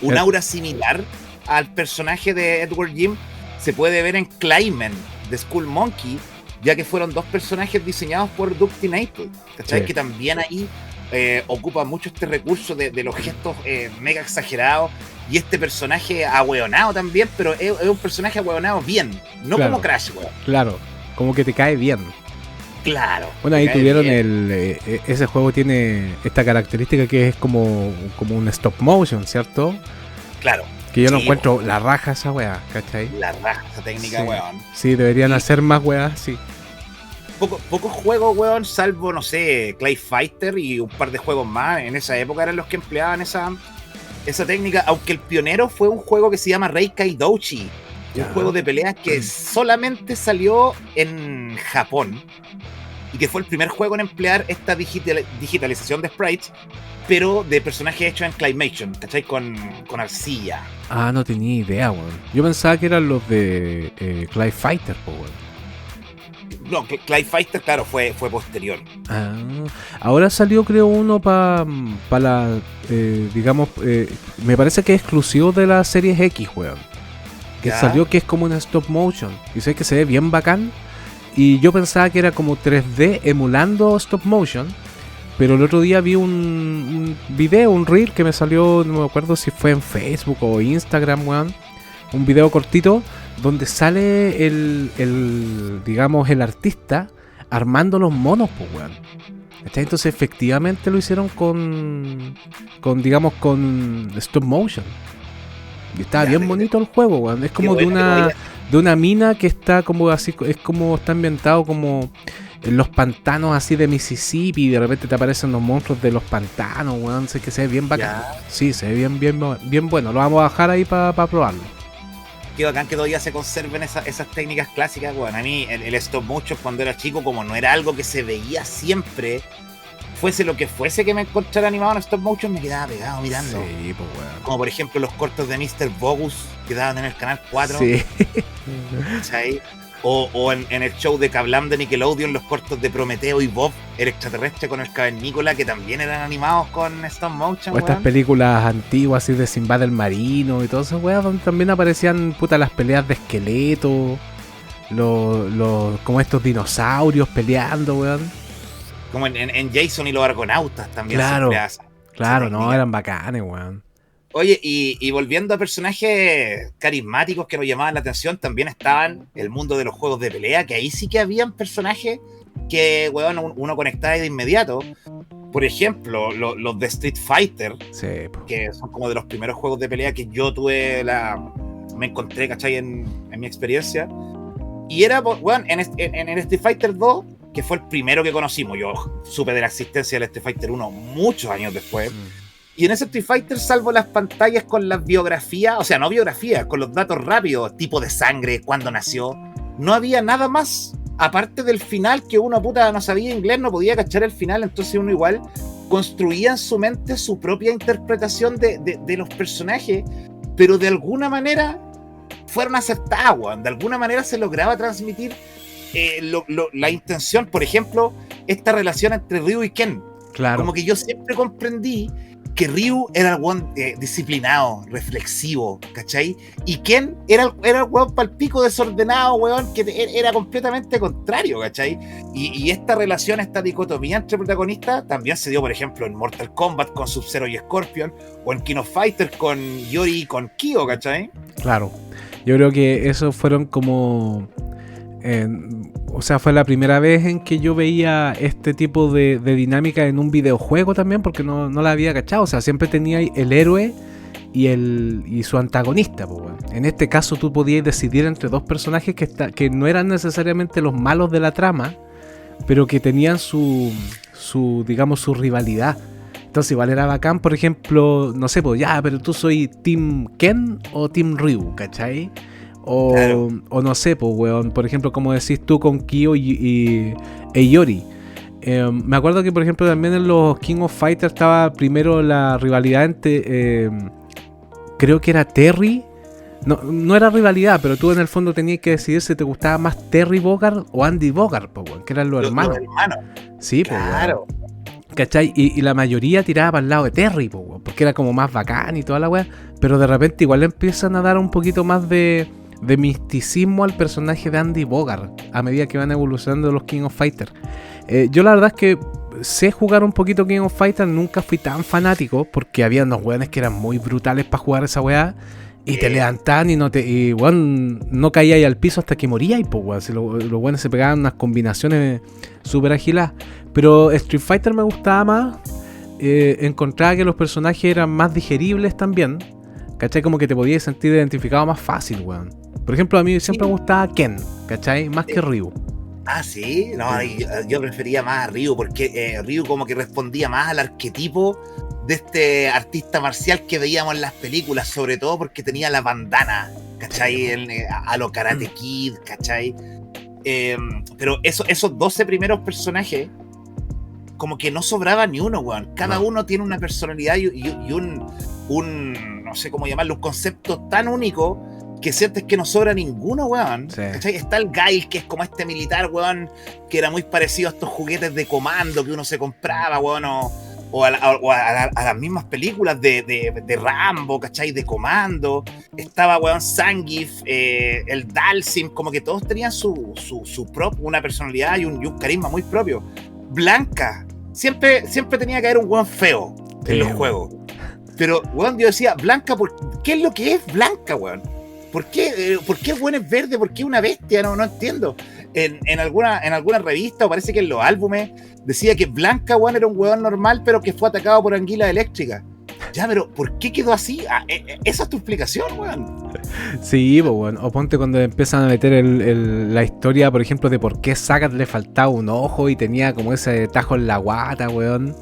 A: Un aura similar al personaje de Edward Jim se puede ver en Clayman de Skull Monkey, ya que fueron dos personajes diseñados por Ductinator, ¿cachai? Sí. Que también ahí ocupa mucho este recurso de los gestos mega exagerados y este personaje ahueonado también, pero es un personaje ahueonado bien, no claro, como Crash, weón.
B: Claro, como que te cae bien.
A: Claro.
B: Bueno, ahí tuvieron ese juego tiene esta característica que es como un stop motion, ¿cierto?
A: Claro.
B: Que yo no encuentro la raja esa weá, ¿cachai?
A: La raja esa técnica, sí. Weón.
B: Sí, deberían hacer más weas, sí.
A: Pocos juegos, weón, salvo, no sé, Clay Fighter y un par de juegos más, en esa época eran los que empleaban esa técnica, aunque el pionero fue un juego que se llama Reikai Douchi, un juego de peleas que solamente salió en Japón y que fue el primer juego en emplear esta digitalización de sprites, pero de personajes hechos en Claymation, ¿cachai? Con arcilla.
B: Ah, no tenía idea, weón. Yo pensaba que eran los de Clay Fighter, weón.
A: No, Clay Fighter, claro, fue posterior.
B: Ah, ahora salió, creo, uno para la, digamos, me parece que es exclusivo de la Series X, weón. Que salió que es como una stop motion. Y sé que se ve bien bacán. Y yo pensaba que era como 3D emulando stop motion. pero el otro día vi un video, un reel que me salió, no me acuerdo si fue en Facebook o Instagram, weón. Un video cortito donde sale digamos, el artista armando los monos, pues, weón. ¿Cachai? Entonces efectivamente lo hicieron con digamos, con stop motion. Y estaba bien bonito el juego, weón. Es como de una mina que está como así, es como está ambientado como en los pantanos así de Mississippi y de repente te aparecen los monstruos de los pantanos, weón. Sé que se ve bien bacán. Sí, se ve bien bueno. Lo vamos a bajar ahí para probarlo.
A: Qué bacán que todavía se conserven esas técnicas clásicas, weón. A mí el stop motion cuando era chico, como no era algo que se veía siempre, fuese lo que fuese que me encontrara animado en stop motion, me quedaba pegado mirando.
B: Sí, pues weón.
A: Como por ejemplo los cortos de Mr. Bogus que daban en el canal 4.
B: Sí.
A: ¿Cachai? O en el show de Kablam de Nickelodeon, los cortos de Prometeo y Bob, el extraterrestre con el cavernícola, que también eran animados con stop motion.
B: O estas películas antiguas así de Sinbad el Marino y todas esas weas, donde también aparecían las peleas de esqueletos, como estos dinosaurios peleando, weón.
A: Como en Jason y los Argonautas también.
B: Claro, no, eran bacanes, weón.
A: Oye, y volviendo a personajes carismáticos que nos llamaban la atención, también estaban el mundo de los juegos de pelea, que ahí sí que habían personajes que, weón, uno conectaba de inmediato. Por ejemplo, los de Street Fighter, sí, que son como de los primeros juegos de pelea que yo me encontré, ¿cachai? En mi experiencia. Y era, weón, en el Street Fighter 2, que fue el primero que conocimos. Yo supe de la existencia del Street Fighter 1 muchos años después. Y en ese Street Fighter, salvo las pantallas con las biografías, o sea, no biografías, con los datos rápidos, tipo de sangre, cuándo nació, no había nada más, aparte del final, que uno no sabía inglés, no podía cachar el final, entonces uno igual construía en su mente su propia interpretación de los personajes, pero de alguna manera fueron acertadas, weón. De alguna manera se lograba transmitir la intención. Por ejemplo, esta relación entre Ryu y Ken.
B: Claro.
A: Como que yo siempre comprendí que Ryu era el weón disciplinado, reflexivo, ¿cachai? Y Ken era el weón palpico desordenado, weón, que era completamente contrario, ¿cachai? Y esta relación, esta dicotomía entre protagonistas también se dio, por ejemplo, en Mortal Kombat con Sub-Zero y Scorpion, o en King of Fighters con Yori y con Kyo, ¿cachai?
B: Claro. Yo creo que esos fueron como... o sea, fue la primera vez en que yo veía este tipo de dinámica en un videojuego también, porque no la había cachado. O sea, siempre tenía el héroe y su antagonista, pues, bueno. En este caso tú podías decidir entre dos personajes que no eran necesariamente los malos de la trama, pero que tenían su digamos, su rivalidad. Entonces igual era bacán, por ejemplo, no sé, pues ya, pero tú soy Team Ken o Team Ryu, ¿cachai? Claro. O no sé, pues, weón, por ejemplo, como decís tú con Kyo y Yori. Me acuerdo que, por ejemplo, también en los King of Fighters estaba primero la rivalidad entre, creo que era Terry. No era rivalidad, pero tú en el fondo tenías que decidir si te gustaba más Terry Bogard o Andy Bogard, pues, weón, que eran los hermanos. Sí, pues,
A: claro.
B: Weón. ¿Cachai? Y la mayoría tiraba para el lado de Terry, po, weón, porque era como más bacán y toda la weá. Pero de repente igual le empiezan a dar un poquito más de misticismo al personaje de Andy Bogard a medida que van evolucionando los King of Fighters. Yo la verdad es que sé jugar un poquito King of Fighters, nunca fui tan fanático porque había unos weones que eran muy brutales para jugar esa weá y te levantaban y weón, no caíais al piso hasta que moríais, pues weón. Si los weones se pegaban unas combinaciones súper agiladas. Pero Street Fighter me gustaba más, encontraba que los personajes eran más digeribles también, ¿cachai? Como que te podías sentir identificado más fácil, weón. Por ejemplo, a mí siempre me gustaba Ken, ¿cachai? Más que Ryu.
A: Ah, ¿sí? No, yo prefería más a Ryu, porque Ryu como que respondía más al arquetipo de este artista marcial que veíamos en las películas, sobre todo porque tenía la bandana, ¿cachai? A lo Karate Kid, ¿cachai? Pero esos 12 primeros personajes, como que no sobraba ni uno, weón. Cada uno tiene una personalidad y un no sé cómo llamarlo, un concepto tan único que sientes que no sobra ninguno, weón. Sí. ¿Cachai? Está el Guile, que es como este militar, weón, que era muy parecido a estos juguetes de comando que uno se compraba, weón, o a las mismas películas de Rambo, ¿cachai? De comando. Estaba, weón, Zangief, el Dalsim, como que todos tenían una personalidad y un carisma muy propio. Blanca, siempre tenía que haber un weón feo en los juegos. Pero, weón, yo decía, Blanca, ¿qué es lo que es Blanca, weón? ¿Por qué el weón es verde? ¿Por qué una bestia? No entiendo. En alguna revista, o parece que en los álbumes, decía que Blanca, weón, era un weón normal, pero que fue atacado por anguilas eléctricas. Ya, pero ¿por qué quedó así? Esa es tu explicación, weón.
B: Sí, pues, weón. O ponte cuando empiezan a meter la historia, por ejemplo, de por qué Sagat le faltaba un ojo y tenía como ese tajo en la guata, weón.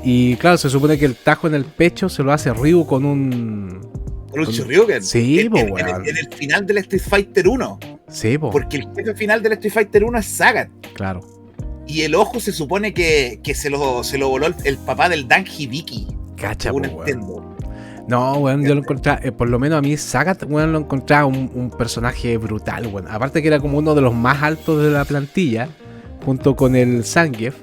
B: Y claro, se supone que el tajo en el pecho se lo hace Ryu con un
A: Shoryuken.
B: Sí, pues, weón.
A: En el final del Street Fighter 1.
B: Sí, pues.
A: Porque el jefe final del Street Fighter 1 es Sagat.
B: Claro.
A: Y el ojo se supone que se lo voló el papá del Dan Hibiki.
B: Cacha,
A: un
B: pues, weón. No, weón, yo lo encontraba, por lo menos a mí Sagat, weón, lo encontraba un personaje brutal, weón. Aparte que era como uno de los más altos de la plantilla, junto con el Zangief.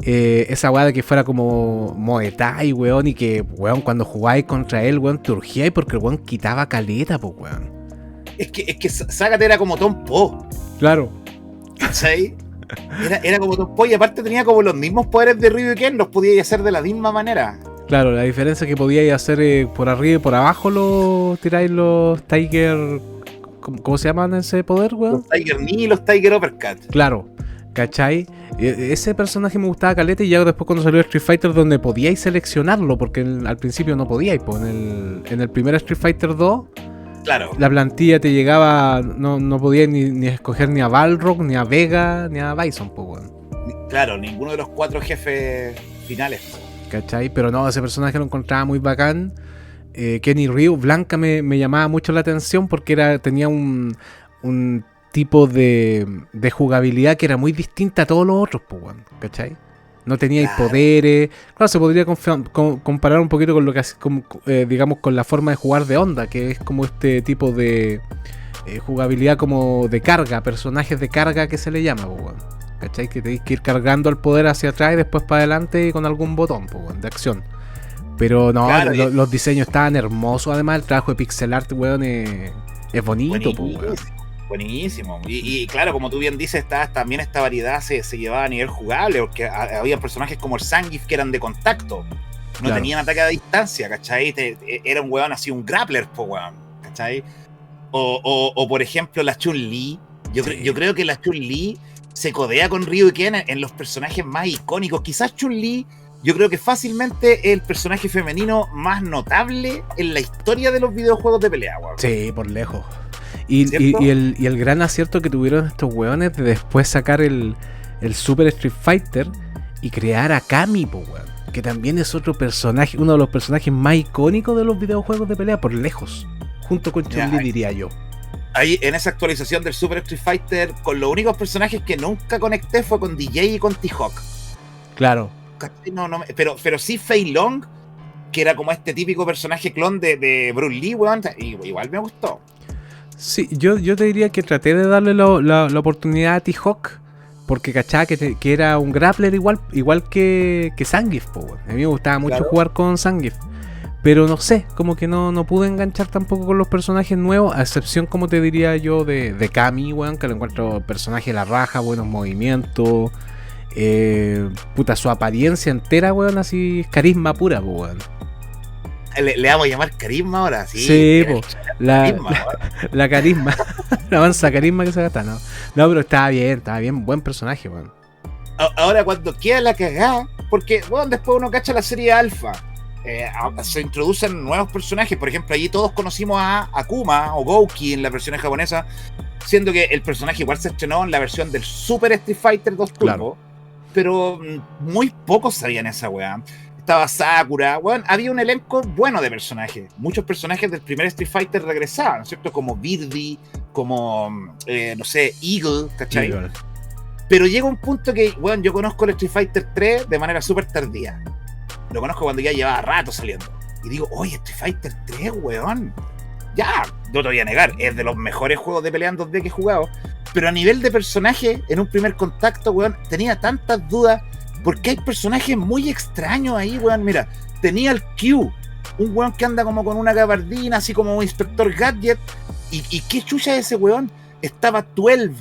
B: Esa weá de que fuera como Muay Thai, weón, y que, weón, cuando jugáis contra él, weón, te urgíais porque el weón quitaba caleta, pues, weón.
A: Es que Sagat era como Tom Po.
B: Claro.
A: ¿Cachai? Era como Tom Po, y aparte tenía como los mismos poderes de Ryu y Ken, los podíais hacer de la misma manera.
B: Claro, la diferencia es que podíais hacer por arriba y por abajo tiráis los Tiger... ¿Cómo se llaman ese poder, weón?
A: Los Tiger Knee y los Tiger Uppercut.
B: Claro, ¿cachai? Ese personaje me gustaba caleta, y ya después cuando salió Street Fighter, donde podíais seleccionarlo, porque al principio no podíais, pues en el primer Street Fighter 2,
A: claro,
B: la plantilla te llegaba, no podíais ni escoger ni a Balrog, ni a Vega, ni a Bison, pues, weón.
A: Claro, ninguno de los 4 jefes finales.
B: ¿Cachai? Pero no, ese personaje lo encontraba muy bacán. Kenny Ryu, Blanca me llamaba mucho la atención porque tenía un tipo de jugabilidad que era muy distinta a todos los otros, pues, ¿cachai? No tenía poderes. Claro, se podría comparar un poquito con lo que digamos, con la forma de jugar de Honda, que es como este tipo de jugabilidad como de carga, personajes de carga que se le llama, pues, ¿cachai? Que tenéis que ir cargando el poder hacia atrás y después para adelante con algún botón, pues, de acción. Pero no, claro, los diseños estaban hermosos. Además, el trabajo de pixel art, weón, es bonito, pues, weón.
A: Buenísimo. Y claro, como tú bien dices, también esta variedad se llevaba a nivel jugable, porque había personajes como el Zangief que eran de contacto. No claro, tenían ataque a distancia, ¿cachai? Era un weón así, un grappler, pues, weón, ¿cachai? O por ejemplo, la Chun-Li. Yo creo que la Chun-Li se codea con Ryu y Ken en los personajes más icónicos. Quizás Chun-Li, yo creo que fácilmente es el personaje femenino más notable en la historia de los videojuegos de pelea, weón.
B: Sí, por lejos. Y el gran acierto que tuvieron estos weones de después sacar el Super Street Fighter y crear a Kami, po, weón, que también es otro personaje, uno de los personajes más icónicos de los videojuegos de pelea, por lejos, junto con Chun-Li, diría yo.
A: Ahí en esa actualización del Super Street Fighter, con los únicos personajes que nunca conecté fue con DJ y con T-Hawk.
B: Claro.
A: Pero sí Fei Long, que era como este típico personaje clon de Bruce Lee, weón, igual me gustó.
B: Sí, yo te diría que traté de darle la oportunidad a T-Hawk, porque cachaba que era un grappler igual que Zangief, po, weón. A mí me gustaba mucho jugar con Zangief. Pero no sé, como que no pude enganchar tampoco con los personajes nuevos, a excepción, como te diría yo, de Kami, weón, que lo encuentro personaje de la raja, buenos movimientos, su apariencia entera, weón, así, carisma pura, weón.
A: Le vamos a llamar carisma ahora, sí.
B: Sí, la carisma, la avanza carisma que se gasta, ¿no? No, pero estaba bien, buen personaje, weón.
A: Ahora, cuando queda la cagada, porque, weón, después uno cacha la serie Alpha. Se introducen nuevos personajes. Por ejemplo, allí todos conocimos a Akuma o Gouki en la versión japonesa, siendo que el personaje igual se estrenó en la versión del Super Street Fighter 2 Turbo, claro, pero muy pocos sabían esa weá. Estaba Sakura, weón, había un elenco bueno de personajes. Muchos personajes del primer Street Fighter regresaban, ¿no es cierto? Como Birdie, como, no sé, Eagle, ¿cachai? Eagle. Pero llega un punto que, weón, yo conozco el Street Fighter 3 de manera súper tardía. Lo conozco cuando ya llevaba rato saliendo. Y digo, oye, Street Fighter 3, weón. Ya, no te voy a negar, es de los mejores juegos de pelea en 2D que he jugado. Pero a nivel de personaje, en un primer contacto, weón, tenía tantas dudas. Porque hay personajes muy extraños ahí, weón. Mira, tenía el Q, un weón que anda como con una gabardina, así como un Inspector Gadget. ¿Y qué chucha es ese weón? Estaba 12,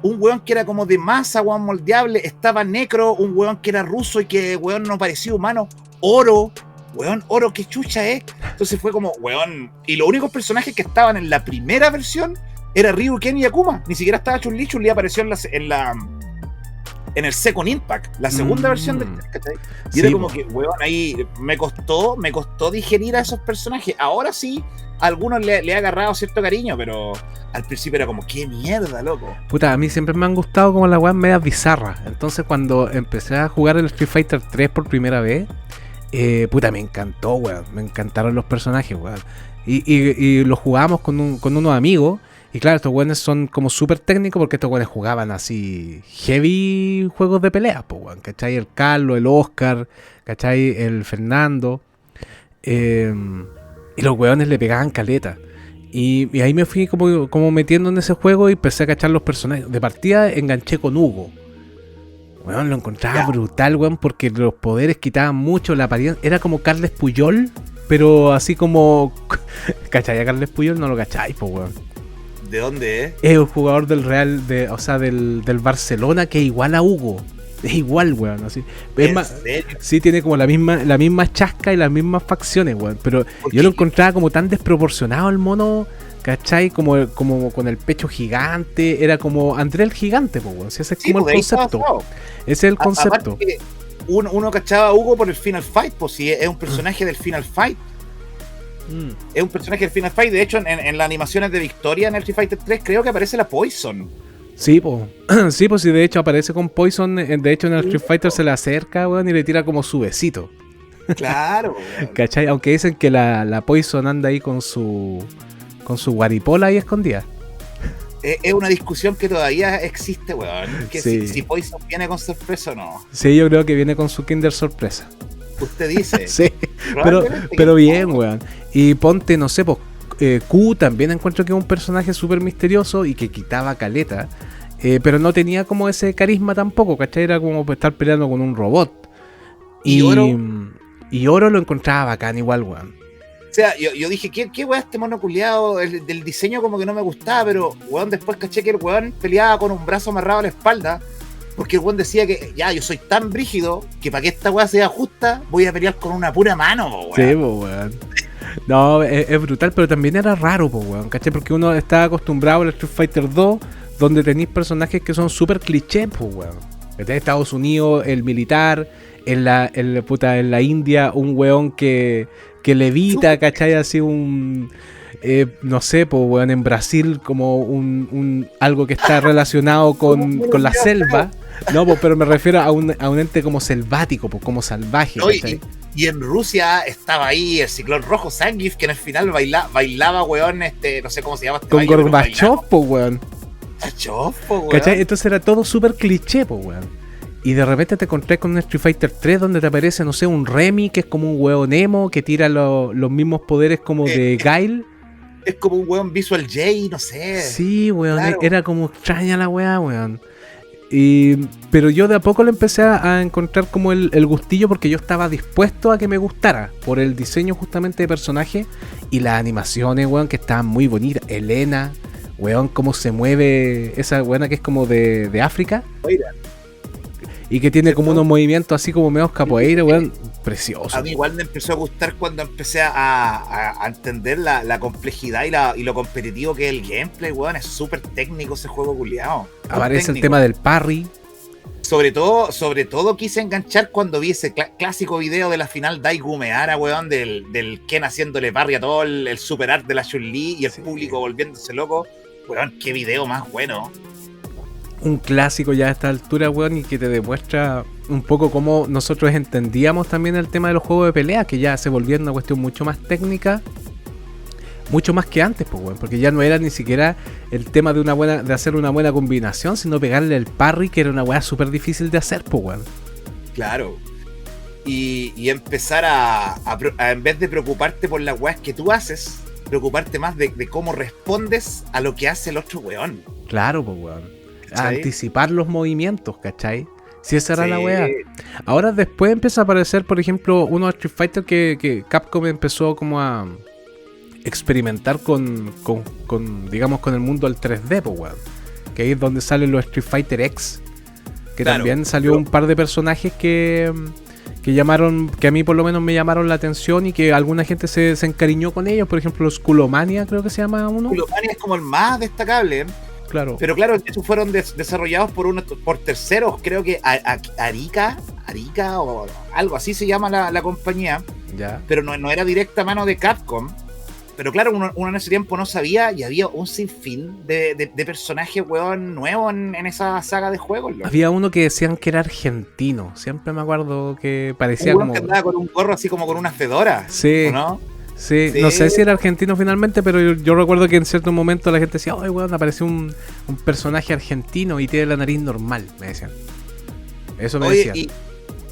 A: un weón que era como de masa, weón moldeable, estaba Necro, un weón que era ruso y que weón no parecía humano, Oro, weón, Oro, qué chucha es. Entonces fue como, weón, y los únicos personajes que estaban en la primera versión era Ryu, Ken y Akuma, ni siquiera estaba Chun-Li. Chun-Li apareció en el Second Impact, la segunda versión del, ¿cachai? Y era como que, weón, ahí me costó digerir a esos personajes. Ahora sí, a algunos le he agarrado cierto cariño, pero al principio era como, qué mierda, loco.
B: Puta, a mí siempre me han gustado como las weas medias bizarras. Entonces cuando empecé a jugar el Street Fighter 3 por primera vez, puta, me encantó, weón. Me encantaron los personajes, weón. Y los jugábamos con unos amigos. Y claro, estos weones son como súper técnicos porque estos weones jugaban así heavy juegos de peleas, pues weón, ¿cachai? El Carlos, el Oscar, ¿cachai? El Fernando. Y los weones le pegaban caleta. Y ahí me fui como metiendo en ese juego y empecé a cachar los personajes. De partida enganché con Hugo. Weón, lo encontraba brutal, weón, porque los poderes quitaban mucho la apariencia. Era como Carles Puyol, pero así como... ¿Cachai? A Carles Puyol no lo cacháis, pues weón.
A: ¿De dónde es?
B: Es un jugador del Real, del Barcelona, que es igual a Hugo. Es igual, weón. Así. Es más, sí, tiene como la misma chasca y las mismas facciones, weón. Pero yo lo encontraba como tan desproporcionado el mono, ¿cachai? Como con el pecho gigante. Era como André el Gigante, pues, weón. Ese es como el concepto. Ese es el concepto.
A: Uno cachaba a Hugo por el Final Fight, pues si es un personaje del Final Fight. Es un personaje del Final Fight. De hecho, en las animaciones de Victoria en el Street Fighter 3 creo que aparece la Poison.
B: Sí, pues. Sí, pues sí, de hecho aparece con Poison. De hecho, en el Street Fighter se le acerca, weón, y le tira como su besito.
A: Claro,
B: ¿cachai? Aunque dicen que la Poison anda ahí con su guaripola ahí escondida.
A: Es una discusión que todavía existe, weón. Que
B: sí.
A: si Poison viene con sorpresa o no.
B: Sí, yo creo que viene con su Kinder sorpresa.
A: Usted dice.
B: Sí, pero bien, weón. Y ponte, no sé, pues Q también encuentro que es un personaje súper misterioso y que quitaba caleta, pero no tenía como ese carisma tampoco, ¿cachai? Era como estar peleando con un robot. Y Oro lo encontraba bacán igual, weón.
A: O sea, yo dije, ¿qué weón este mono culiado? Del diseño como que no me gustaba, pero weón, después caché que el weón peleaba con un brazo amarrado a la espalda. Porque el weón decía que ya, yo soy tan brígido que para que esta weá sea justa, voy a pelear con una pura mano, weón.
B: Sí, pues weón. No, es brutal, pero también era raro, pues weón, ¿cachai? Porque uno está acostumbrado al Street Fighter 2, donde tenéis personajes que son súper cliché, pues weón. En Estados Unidos, el militar, en la India, un weón que levita, ¿cachai? Así un... no sé, pues weón, en Brasil como algo que está relacionado con la selva. No, pues, pero me refiero a un ente como selvático, pues, como salvaje.
A: No, y en Rusia estaba ahí el Ciclón Rojo Zangief, que en el final bailaba, weón, no sé cómo se llama.
B: Con Gorbachev, pues, weón.
A: Gorbachev, pues, weón.
B: ¿Cachai? Entonces era todo súper cliché, pues, weón. Y de repente te encontré con un Street Fighter 3 donde te aparece, no sé, un Remy, que es como un weón emo, que tira los mismos poderes como de Guile.
A: Es como un weón Visual J, no sé.
B: Sí, weón,
A: claro.
B: Era como extraña la weá, weón. Pero yo de a poco le empecé a encontrar como el gustillo, porque yo estaba dispuesto a que me gustara por el diseño justamente de personaje y las animaciones, weón, que estaban muy bonitas. Elena, weón, cómo se mueve esa weona que es como de África.
A: Oiga.
B: Y que tiene como unos movimientos así como medio capoeira, weón, precioso.
A: A mí igual me empezó a gustar cuando empecé a entender la complejidad y lo competitivo que es el gameplay, weón. Es súper técnico ese juego culiado.
B: Aparece el tema del parry.
A: Sobre todo quise enganchar cuando vi ese clásico video de la final Daigo Uehara, weón, del Ken haciéndole parry a todo el super art de la Chun-Li y el público volviéndose loco. Weón, qué video más bueno.
B: Un clásico ya a esta altura, weón, y que te demuestra un poco cómo nosotros entendíamos también el tema de los juegos de pelea, que ya se volvía una cuestión mucho más técnica, mucho más que antes, pues, weón, porque ya no era ni siquiera el tema de hacer una buena combinación, sino pegarle el parry, que era una weá súper difícil de hacer, pues, weón.
A: Claro. Y empezar a en vez de preocuparte por las weas que tú haces, preocuparte más de cómo respondes a lo que hace el otro weón.
B: Claro, pues, weón. A anticipar los movimientos, ¿cachai? Si esa era la weá. Ahora después empieza a aparecer, por ejemplo, uno de Street Fighter que Capcom empezó como a experimentar con digamos, con el mundo del 3D, pues, weón. que ahí es donde salen los Street Fighter X. Que
A: Claro,
B: también salió un par de personajes que llamaron, que a mí por lo menos me llamaron la atención y que alguna gente se encariñó con ellos. Por ejemplo, los Kulomania, creo que se llama uno.
A: Kulomania es como el más destacable.
B: Claro.
A: Pero claro, esos fueron desarrollados por terceros. Creo que Arica o algo así se llama la compañía.
B: Ya.
A: Pero no era directa mano de Capcom. Pero claro, uno en ese tiempo no sabía y había un sinfín de personajes, weón, nuevos en esa saga de juegos. ¿No?
B: Había uno que decían que era argentino. Siempre me acuerdo que parecía
A: Uno
B: como...
A: que andaba con un gorro así como con una fedora.
B: Sí.
A: ¿No?
B: Sí,
A: Sí.
B: no sé si era argentino finalmente, pero yo recuerdo que en cierto momento la gente decía, ay, weón, apareció un personaje argentino y tiene la nariz normal, me decían. Eso me
A: Oye,
B: decían.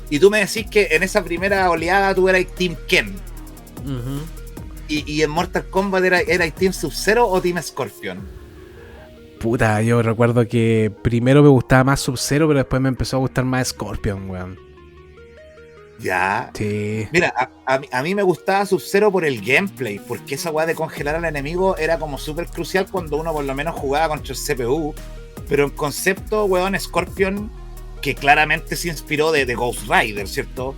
A: y tú me decís que en esa primera oleada tú eras Team Ken.
B: Ujú.
A: Y en Mortal Kombat era Team Sub-Zero o Team Scorpion.
B: Puta, yo recuerdo que primero me gustaba más Sub-Zero, pero después me empezó a gustar más Scorpion, weón.
A: Ya.
B: Sí.
A: Mira, a mí me gustaba Sub-Zero por el gameplay, porque esa weá de congelar al enemigo era como súper crucial cuando uno por lo menos jugaba contra el CPU. Pero en concepto, weón, Scorpion, que claramente se inspiró de Ghost Rider, ¿cierto?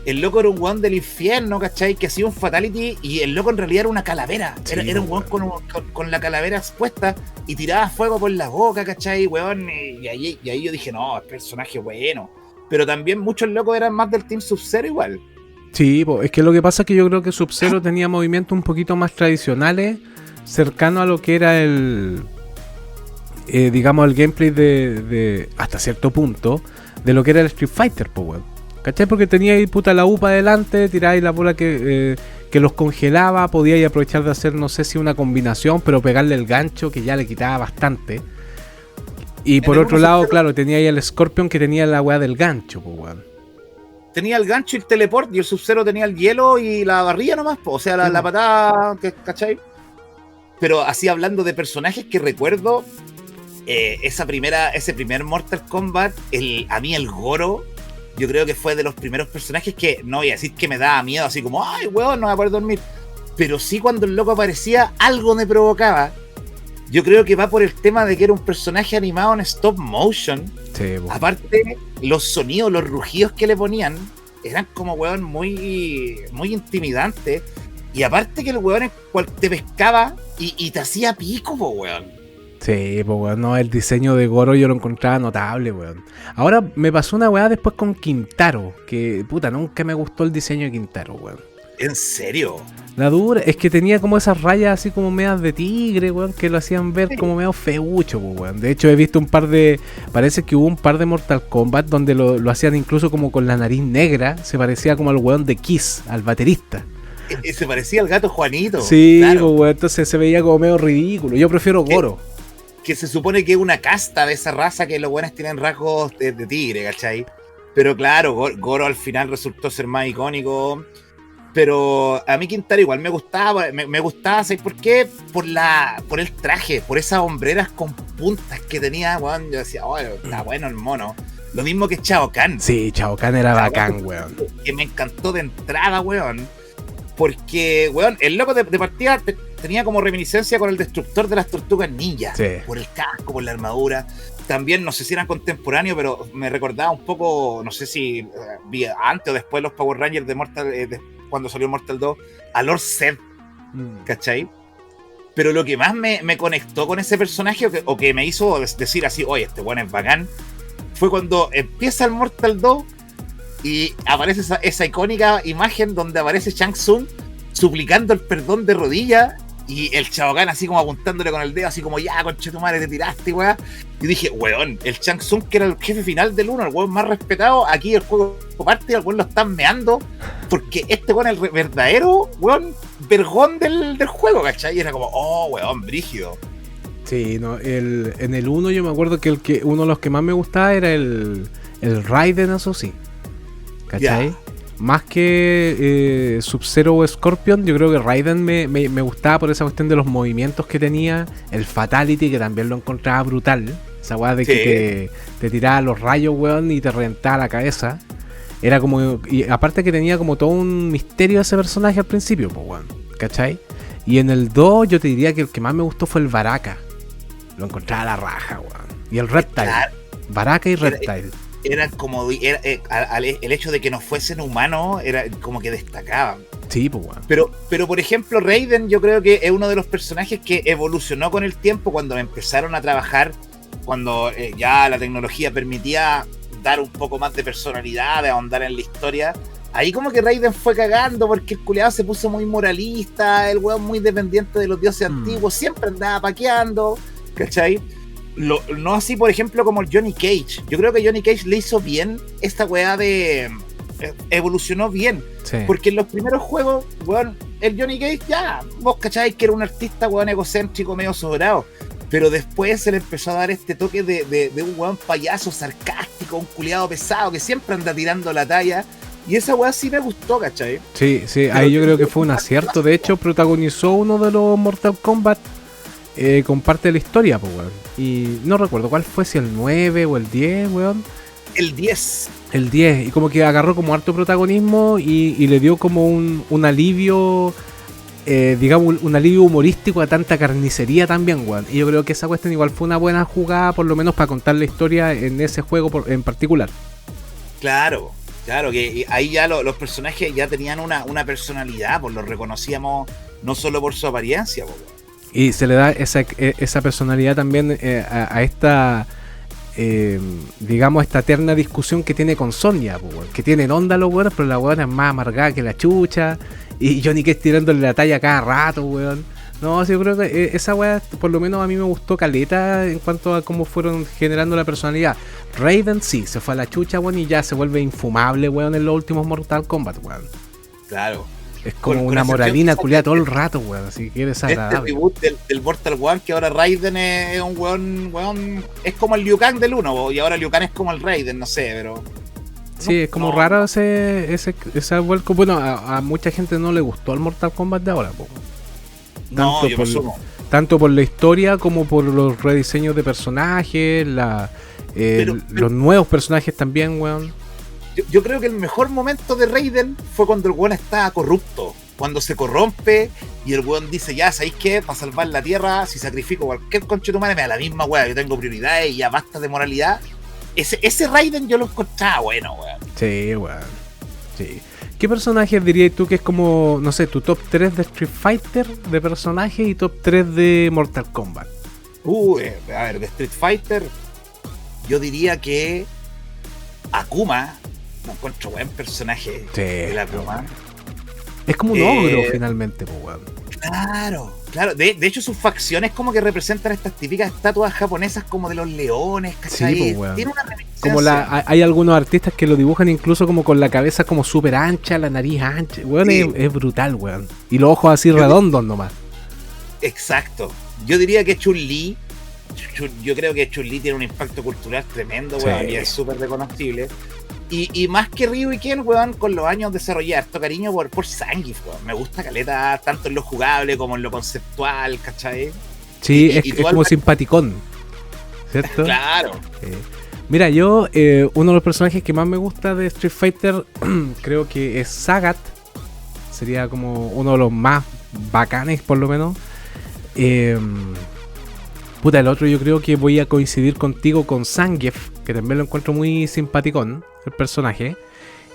A: El loco era un weón del infierno, ¿cachai? Que hacía un fatality y el loco en realidad era una calavera.
B: Sí,
A: Era un weón con la calavera expuesta y tiraba fuego por la boca, ¿cachai? Weón, y ahí yo dije, no, es personaje bueno. Pero también muchos locos eran más del Team Sub-Zero igual.
B: Sí, es que lo que pasa es que yo creo que Sub-Zero tenía movimientos un poquito más tradicionales, cercano a lo que era digamos, el gameplay de hasta cierto punto, de lo que era el Street Fighter, pues, weón. ¿Cachai? Porque tenía ahí puta la UPA adelante, tiráis la bola que los congelaba, podíais aprovechar de hacer, no sé si una combinación, pero pegarle el gancho que ya le quitaba bastante. Y por otro lado, claro, tenía ahí el Scorpion que tenía la weá del gancho, pues, weón.
A: Tenía el gancho y el teleport, y el Sub-Zero tenía el hielo y la barrilla nomás, po. O sea, la patada, ¿cachai? Pero así hablando de personajes que recuerdo, ese primer Mortal Kombat, a mí el Goro, yo creo que fue de los primeros personajes que, no voy a decir que me daba miedo, así como, ay, weón, no voy a poder dormir. Pero sí cuando el loco aparecía, algo me provocaba. Yo creo que va por el tema de que era un personaje animado en stop motion.
B: Sí, po.
A: Aparte, los sonidos, los rugidos que le ponían, eran como, weón, muy intimidantes. Y aparte que el weón te pescaba y te hacía pico, po, weón.
B: Sí, pues weón, no, el diseño de Goro yo lo encontraba notable, weón. Ahora me pasó una weá después con Quintaro, que puta, nunca me gustó el diseño de Quintaro, weón.
A: ¿En serio?
B: La dura, es que tenía como esas rayas así como medias de tigre, weón, que lo hacían ver como medio feucho, pues, weón. De hecho he visto parece que hubo un par de Mortal Kombat donde lo hacían incluso como con la nariz negra, se parecía como al weón de Kiss, al baterista.
A: Se parecía al gato Juanito.
B: Sí,
A: claro.
B: pues, weón, entonces se veía como medio ridículo. Yo prefiero Goro.
A: Que se supone que es una casta de esa raza que los buenos tienen rasgos de tigre, ¿cachai? Pero claro, Goro al final resultó ser más icónico. Pero a mí Quintaro igual me gustaba, ¿sabes por qué? Por el traje, por esas hombreras con puntas que tenía, weón. Yo decía, oh, está bueno el mono. Lo mismo que Shao Kahn.
B: Sí, Shao Kahn era bacán, weón.
A: Que me encantó de entrada, weón. Porque, weón, el loco de partida tenía como reminiscencia con el destructor de las tortugas ninja.
B: Sí.
A: Por el casco, por la armadura. También, no sé si eran contemporáneos, pero me recordaba un poco, no sé si vi antes o después los Power Rangers de Mortal, cuando salió Mortal 2, a Lord Zed, ¿cachai? Pero lo que más me conectó con ese personaje, o que me hizo decir así, oye, este weón es bacán, fue cuando empieza el Mortal 2 y aparece esa icónica imagen donde aparece Shang Tsung suplicando el perdón de rodillas y el Shao Kahn así como apuntándole con el dedo, así como, ya, conchetumare, te tiraste, weá. Y dije, weón, el Shang Tsung, que era el jefe final del 1, el weón más respetado, aquí el juego parte y el weón lo están meando, porque este weón es el verdadero, weón, vergón del juego, ¿cachai? Y era como, oh, weón, brígido.
B: Sí, no, en el 1 yo me acuerdo que uno de los que más me gustaba era el Raiden, eso sí. ¿Cachai?
A: Yeah.
B: Más que Sub-Zero o Scorpion, yo creo que Raiden me gustaba por esa cuestión de los movimientos que tenía, el Fatality, que también lo encontraba brutal. Esa weá de que te tiraba los rayos, weón, y te reventaba la cabeza. Era como. Y aparte que tenía como todo un misterio ese personaje al principio, pues, weón. ¿Cachai? Y en el 2 yo te diría que el que más me gustó fue el Baraka. Lo encontraba a la raja, weón. Y el Reptile.
A: Claro,
B: Baraka y Reptile.
A: eran como el hecho de que no fuesen humanos era como que destacaban.
B: Sí, pues weón.
A: Pero por ejemplo, Raiden yo creo que es uno de los personajes que evolucionó con el tiempo cuando empezaron a trabajar, cuando ya la tecnología permitía dar un poco más de personalidad, de ahondar en la historia. Ahí como que Raiden fue cagando porque el culiado se puso muy moralista, el weón muy dependiente de los dioses antiguos, siempre andaba paqueando, ¿cachai? No así, por ejemplo, como el Johnny Cage. Yo creo que Johnny Cage le hizo bien esta weá de... evolucionó bien.
B: Sí.
A: Porque en los primeros juegos, weón, el Johnny Cage ya, vos cacháis que era un artista, weón, egocéntrico, medio sobrado. Pero después se le empezó a dar este toque de un weón payaso sarcástico, un culiado pesado que siempre anda tirando la talla. Y esa weá sí me gustó, ¿cachai?
B: Sí, ahí yo creo que fue un acierto. De hecho, protagonizó uno de los Mortal Kombat con parte de la historia, pues, weón. Y no recuerdo cuál fue, si el 9 o el 10, weón.
A: El 10.
B: El 10, y como que agarró como harto protagonismo y le dio como un alivio, digamos, un alivio humorístico a tanta carnicería también, weón. Y yo creo que esa cuestión igual fue una buena jugada, por lo menos para contar la historia en ese juego en particular.
A: Claro, que ahí ya los personajes ya tenían una personalidad, pues los reconocíamos no solo por su apariencia, pues, weón.
B: Y se le da esa personalidad también a esta... digamos, esta eterna discusión que tiene con Sonya, que tienen onda los weones, pero la weona es más amargada que la chucha, y Johnny Cage tirándole la talla cada rato, weón. No, sí, yo creo que esa weá, por lo menos a mí me gustó caleta en cuanto a cómo fueron generando la personalidad. Raiden sí, se fue a la chucha, weón, y ya se vuelve infumable, weón, en los últimos Mortal Kombat, weón.
A: Claro.
B: Es como una moralina culiada todo el rato, weón, así que es desagradable.
A: Este reboot del Mortal One, que ahora Raiden es un weón, es como el Liu Kang del 1, y ahora Liu Kang es como el Raiden, no sé, pero...
B: Sí, es como raro ese vuelco. Bueno, a mucha gente no le gustó el Mortal Kombat de ahora, po.
A: No, yo me sumo.
B: Tanto por la historia como por los rediseños de personajes, los nuevos personajes también, weón.
A: Yo creo que el mejor momento de Raiden fue cuando el weón estaba corrupto, cuando se corrompe y el weón dice, ya, ¿sabéis qué? Para salvar la tierra, si sacrifico cualquier conchetumare me da la misma weá, yo tengo prioridades y ya basta de moralidad. Ese Raiden yo lo encontraba bueno, weón.
B: Sí, weón. Sí. ¿Qué personajes dirías tú que es como, no sé, tu top 3 de Street Fighter de personajes y top 3 de Mortal Kombat?
A: A ver, de Street Fighter, yo diría que Akuma, me encuentro buen personaje,
B: sí,
A: el Akuma.
B: Es como un ogro finalmente, pues, weón.
A: Claro. De hecho, sus facciones como que representan estas típicas estatuas japonesas como de los leones, ¿cachai?
B: Sí, pues, weón.
A: Tiene una reminiscencia.
B: Como hay algunos artistas que lo dibujan incluso como con la cabeza como súper ancha, la nariz ancha. Weón, sí. Es brutal, weón. Y los ojos así redondos nomás.
A: Exacto. Yo diría que Chun-Li. Yo creo que Chun-Li tiene un impacto cultural tremendo, weón, sí. Y es súper reconocible. Y más que Ryu y Ken, weón, con los años desarrollé harto cariño por Zangief, weón. Me gusta caleta tanto en lo jugable como en lo conceptual, ¿cachai?
B: Sí, es como simpaticón, ¿cierto?
A: Claro.
B: Mira, yo, uno de los personajes que más me gusta de Street Fighter, creo que es Sagat. Sería como uno de los más bacanes, por lo menos. El otro yo creo que voy a coincidir contigo con Zangief, que también lo encuentro muy simpaticón, el personaje.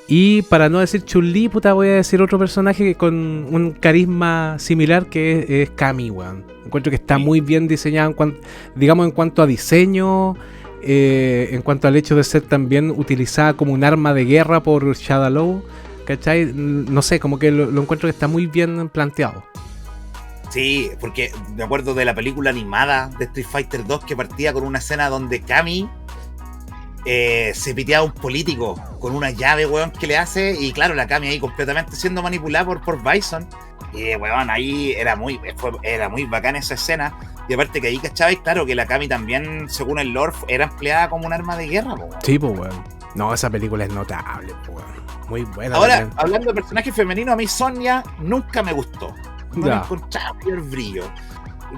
B: Y para no decir Chun-Li, voy a decir otro personaje con un carisma similar, que es Cammy, weón. Encuentro que está muy bien diseñado en cuanto a diseño, en cuanto al hecho de ser también utilizada como un arma de guerra por Shadaloo, ¿cachai? No sé, como que lo encuentro que está muy bien planteado.
A: Sí, porque me acuerdo de la película animada de Street Fighter 2 que partía con una escena donde Cammy se piteaba a un político con una llave, weón, que le hace, y claro, la Cammy ahí completamente siendo manipulada por Bison, y weón, ahí era muy bacán esa escena, y aparte que ahí cachabais, claro, que la Cammy también, según el lore, era empleada como un arma de guerra, weón.
B: Sí, pues weón. No, esa película es notable, weón. Muy buena.
A: Ahora,
B: también.
A: Hablando de personaje femenino, a mí Sonya nunca me gustó. No le encontraba el brillo.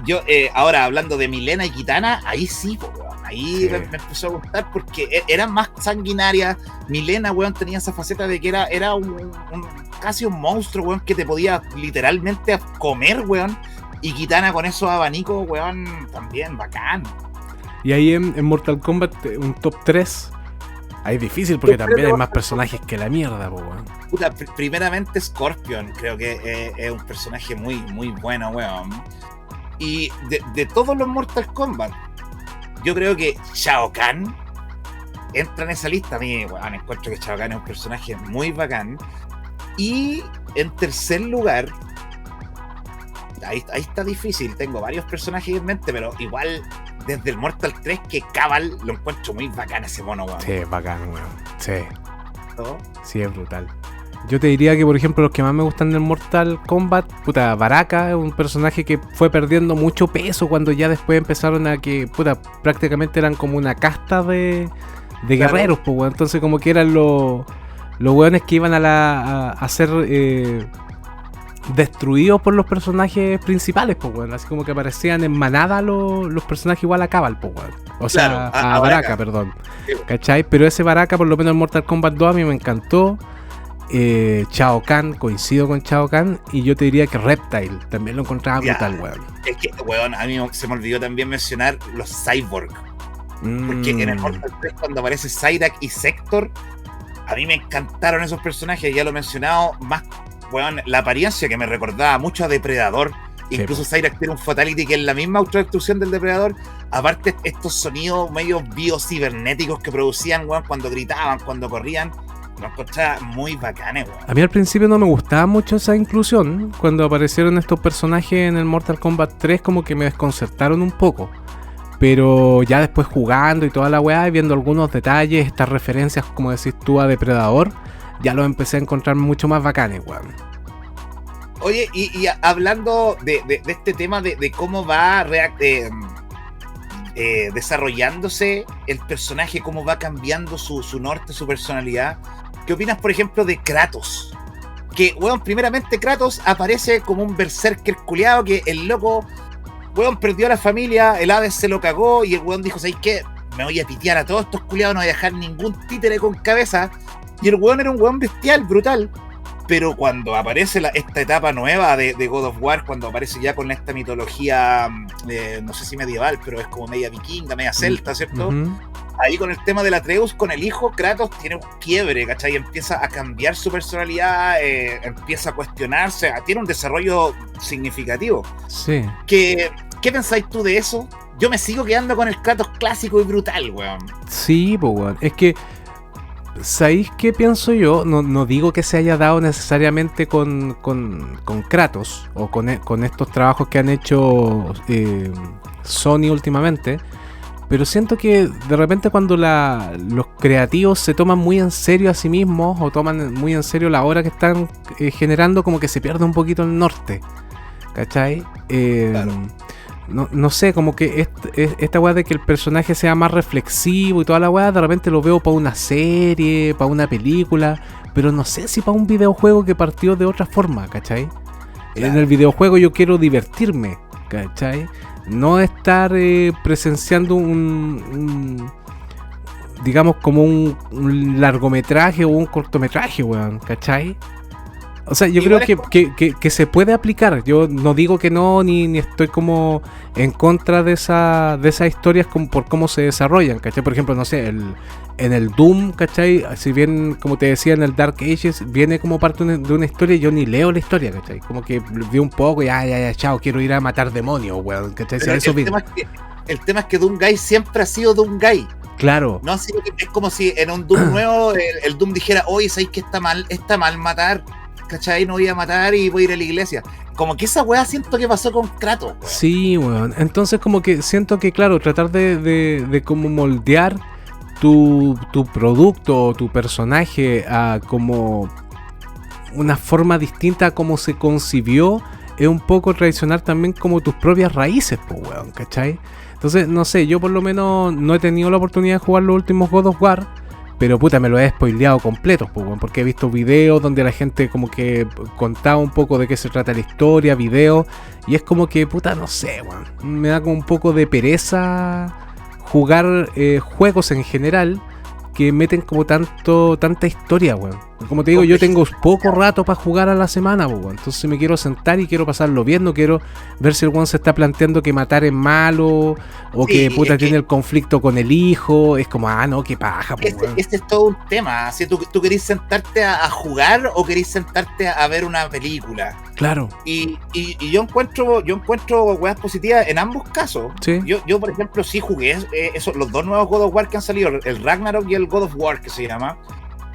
A: Yo, ahora hablando de Milena y Kitana, ahí sí, weón. Ahí sí. Me empezó a gustar porque eran más sanguinarias. Milena, weón, tenía esa faceta de que era casi un monstruo, weón, que te podía literalmente comer, weón. Y Kitana con esos abanicos, weón, también bacán.
B: Y ahí en Mortal Kombat, un top 3. Ahí es difícil porque también hay más personajes que la mierda, po, weón.
A: Puta, primeramente Scorpion, creo que es un personaje muy, muy bueno, weón. Y de todos los Mortal Kombat, yo creo que Shao Kahn entra en esa lista. A mí, weón, encuentro que Shao Kahn es un personaje muy bacán. Y en tercer lugar, ahí está difícil, tengo varios personajes en mente, pero igual desde el Mortal 3 que Cabal lo encuentro muy bacán ese mono, weón.
B: Sí, es bacán, weón. Sí.
A: ¿No?
B: Sí, es brutal. Yo te diría que, por ejemplo, los que más me gustan del Mortal Kombat, puta, Baraka es un personaje que fue perdiendo mucho peso cuando ya después empezaron a que, puta, prácticamente eran como una casta de guerreros, pues, weón. Entonces como que eran los weones que iban a ser destruidos por los personajes principales, pues, weón. Así como que aparecían en manada los personajes igual a Cabal, pues, weón. O sea,
A: claro,
B: a Baraka, perdón. ¿Cachai? Pero ese Baraka, por lo menos en Mortal Kombat 2, a mí me encantó. Shao Kahn, coincido con Shao Kahn. Y yo te diría que Reptile también lo encontraba brutal, weón.
A: Es que, weón, a mí se me olvidó también mencionar los Cyborg. Porque en el Mortal 3, cuando aparece Cyrax y Sector, a mí me encantaron esos personajes. Ya lo he mencionado más, weón, la apariencia que me recordaba mucho a Depredador. Incluso Cyrax tiene un fatality que es la misma autodestrucción del Depredador. Aparte, estos sonidos medio biocibernéticos que producían, weón, cuando gritaban, cuando corrían, los encontraba muy bacanes, weón.
B: A mí al principio no me gustaba mucho esa inclusión. Cuando aparecieron estos personajes en el Mortal Kombat 3, como que me desconcertaron un poco. Pero ya después jugando y toda la weá y viendo algunos detalles, estas referencias, como decís tú, a Depredador, ya los empecé a encontrar mucho más bacanes, weón.
A: Oye, y hablando de este tema de cómo va desarrollándose el personaje, cómo va cambiando su norte, su personalidad, ¿qué opinas, por ejemplo, de Kratos? Que, weón, primeramente Kratos aparece como un berserker culiado, que el loco, weón, perdió a la familia, el Hades se lo cagó y el weón dijo, ¿sabes qué? Me voy a pitear a todos estos culiados, no voy a dejar ningún títere con cabeza. Y el weón era un weón bestial, brutal. Pero cuando aparece esta etapa nueva de God of War, cuando aparece ya con esta mitología, no sé si medieval, pero es como media vikinga, media celta, ¿cierto? Ahí con el tema de Atreus, con el hijo, Kratos tiene un quiebre, ¿cachai? Empieza a cambiar su personalidad, empieza a cuestionarse, tiene un desarrollo significativo.
B: Sí.
A: ¿Qué pensáis tú de eso? Yo me sigo quedando con el Kratos clásico y brutal, weón.
B: Sí, pues, weón. Es que, ¿sabéis qué pienso yo? No digo que se haya dado necesariamente con Kratos o con estos trabajos que han hecho Sony últimamente, pero siento que de repente cuando los creativos se toman muy en serio a sí mismos o toman muy en serio la obra que están generando, como que se pierde un poquito el norte, ¿cachai?
A: Claro.
B: No sé, como que esta weá de que el personaje sea más reflexivo y toda la weá, de repente lo veo para una serie, para una película, pero no sé si para un videojuego que partió de otra forma, ¿cachai? Claro. En el videojuego yo quiero divertirme, ¿cachai? No estar presenciando digamos como un largometraje o un cortometraje, weón, ¿cachai? O sea, yo igual creo que se puede aplicar. Yo no digo que no, ni estoy como en contra de esas historias por cómo se desarrollan, ¿cachai? Por ejemplo, no sé, en el Doom, ¿cachai? Si bien, como te decía, en el Dark Ages viene como parte de una historia, yo ni leo la historia, ¿cachai? Como que vi un poco y ya, chao, quiero ir a matar demonios, weón, ¿cachai?
A: El tema es que Doomguy siempre ha sido Doomguy.
B: Claro.
A: No, así que es como si en un Doom nuevo el Doom dijera, oye, ¿sabes que está mal matar? ¿Cachai? No voy a matar y voy a ir a la iglesia. Como que esa weá siento que pasó con Kratos, weón.
B: Sí, weón. Entonces como que siento que, claro, tratar de como moldear tu producto o tu personaje a como una forma distinta a cómo se concibió, es un poco traicionar también como tus propias raíces, pues, weón, ¿cachai? Entonces, no sé, yo por lo menos no he tenido la oportunidad de jugar los últimos God of War, pero puta, me lo he spoileado completo, porque he visto videos donde la gente como que contaba un poco de qué se trata la historia, videos, y es como que, puta, no sé, weón, me da como un poco de pereza jugar juegos en general que meten como tanta historia, weón. Como te digo, yo tengo poco rato para jugar a la semana, weón. Entonces me quiero sentar y quiero pasarlo bien, no quiero ver si el weón se está planteando que matar es malo, o que puta tiene el conflicto con el hijo. Es como, no, qué paja, weón.
A: Este es todo un tema. Si tú querés sentarte a jugar o querés sentarte a ver una película.
B: Claro.
A: Y yo encuentro weas positivas en ambos casos.
B: Sí.
A: Yo, por ejemplo, sí jugué los dos nuevos God of War que han salido, el Ragnarok y el God of War, que se llama.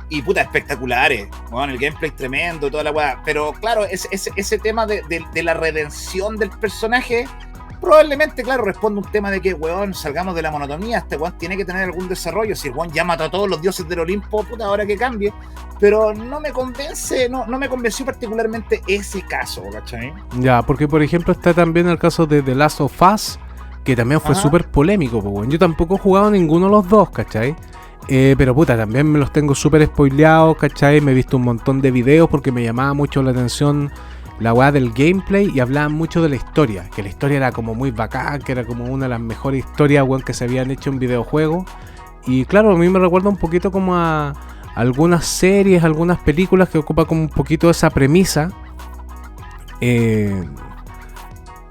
A: Y puta, espectaculares. Bueno, el gameplay tremendo, toda la wea. Pero claro, ese tema de la redención del personaje, probablemente, claro, responde a un tema de que, weón, salgamos de la monotonía. Este weón tiene que tener algún desarrollo. Si el weón ya mató a todos los dioses del Olimpo, puta, ahora que cambie. Pero no me convence, no me convenció particularmente ese caso, ¿cachai?
B: Ya, porque por ejemplo está también el caso de The Last of Us, que también fue súper polémico, pues, weón. Yo tampoco he jugado ninguno de los dos, ¿cachai? Pero puta, también me los tengo súper spoileados, ¿cachai? Me he visto un montón de videos porque me llamaba mucho la atención la weá del gameplay y hablaban mucho de la historia, que la historia era como muy bacán, que era como una de las mejores historias, weón, que se habían hecho en videojuegos. Y claro, a mí me recuerda un poquito como a algunas series, algunas películas que ocupan como un poquito esa premisa.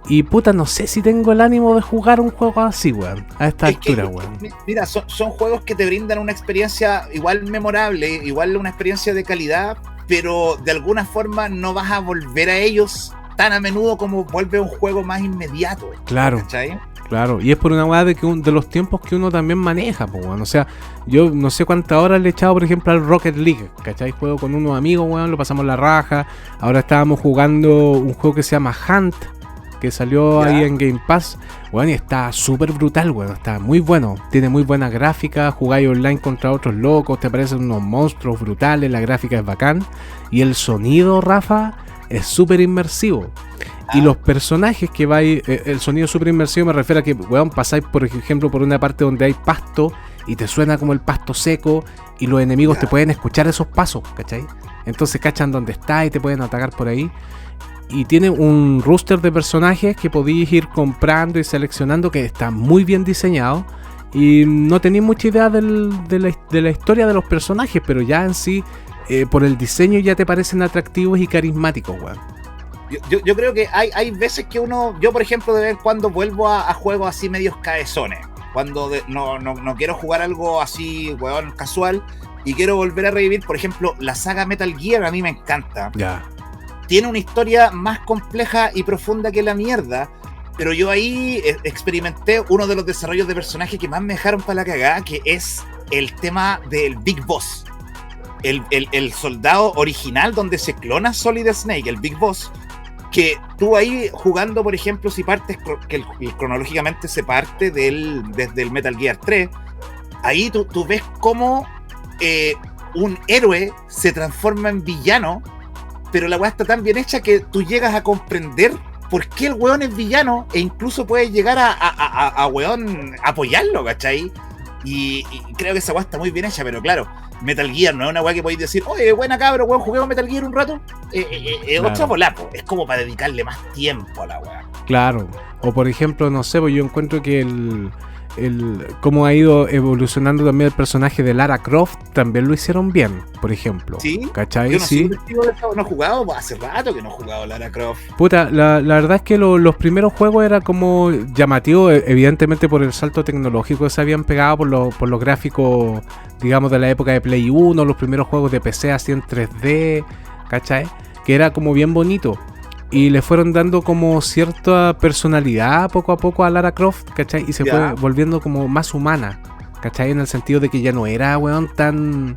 B: Y puta, no sé si tengo el ánimo de jugar un juego así, weón, a esta altura, weón.
A: Mira, son juegos que te brindan una experiencia igual memorable, igual una experiencia de calidad, pero de alguna forma no vas a volver a ellos tan a menudo como vuelve un juego más inmediato.
B: Claro.
A: ¿Cachai?
B: Claro, y es por una weá de los tiempos que uno también maneja, pues, weón. O sea, yo no sé cuántas horas le he echado, por ejemplo, al Rocket League, ¿cachai? Juego con unos amigos, weón, lo pasamos la raja. Ahora estábamos jugando un juego que se llama Hunt, que salió ahí en Game Pass, weón, y está súper brutal, weón, está muy bueno, tiene muy buena gráfica, jugáis online contra otros locos, te aparecen unos monstruos brutales, la gráfica es bacán, y el sonido, Rafa, es súper inmersivo. Y los personajes que vais, el sonido súper inmersivo me refiero a que, weón, pasáis, por ejemplo, por una parte donde hay pasto, y te suena como el pasto seco, y los enemigos te pueden escuchar esos pasos, ¿cachai? Entonces cachan dónde está y te pueden atacar por ahí. Y tiene un roster de personajes que podéis ir comprando y seleccionando, que está muy bien diseñado. Y no tenéis mucha idea de la historia de los personajes, pero ya en sí, por el diseño ya te parecen atractivos y carismáticos, weón.
A: Yo creo que hay veces que yo por ejemplo de vez en cuando vuelvo a juegos así medios cabezones. Cuando no quiero jugar algo así, weón, casual, y quiero volver a revivir, por ejemplo, la saga Metal Gear a mí me encanta.
B: Ya.
A: Tiene una historia más compleja y profunda que la mierda, pero yo ahí experimenté uno de los desarrollos de personaje que más me dejaron para la cagada, que es el tema del Big Boss. El soldado original donde se clona Solid Snake, el Big Boss, que tú ahí jugando, por ejemplo, si partes, que cronológicamente se parte desde el Metal Gear 3, ahí tú ves cómo un héroe se transforma en villano, pero la weá está tan bien hecha que tú llegas a comprender por qué el weón es villano e incluso puedes llegar a weón apoyarlo, ¿cachai? Y creo que esa weá está muy bien hecha, pero claro, Metal Gear no es una weá que podéis decir, oye, buena cabro, weón, juguemos Metal Gear un rato. Claro. Otra volapo, es como para dedicarle más tiempo a la weá.
B: Claro, o por ejemplo, no sé, pues yo encuentro que cómo ha ido evolucionando también el personaje de Lara Croft, también lo hicieron bien, por ejemplo.
A: ¿Sí?
B: ¿Cachai?
A: Yo no
B: sí.
A: No he jugado, hace rato que no he jugado Lara Croft.
B: Puta, la verdad es que los primeros juegos era como llamativo, evidentemente por el salto tecnológico que se habían pegado por los gráficos, digamos, de la época de Play 1, los primeros juegos de PC así en 3D, ¿cachai? Que era como bien bonito. Y le fueron dando como cierta personalidad poco a poco a Lara Croft, ¿cachai? Y se fue volviendo como más humana, ¿cachai? En el sentido de que ya no era, weón, tan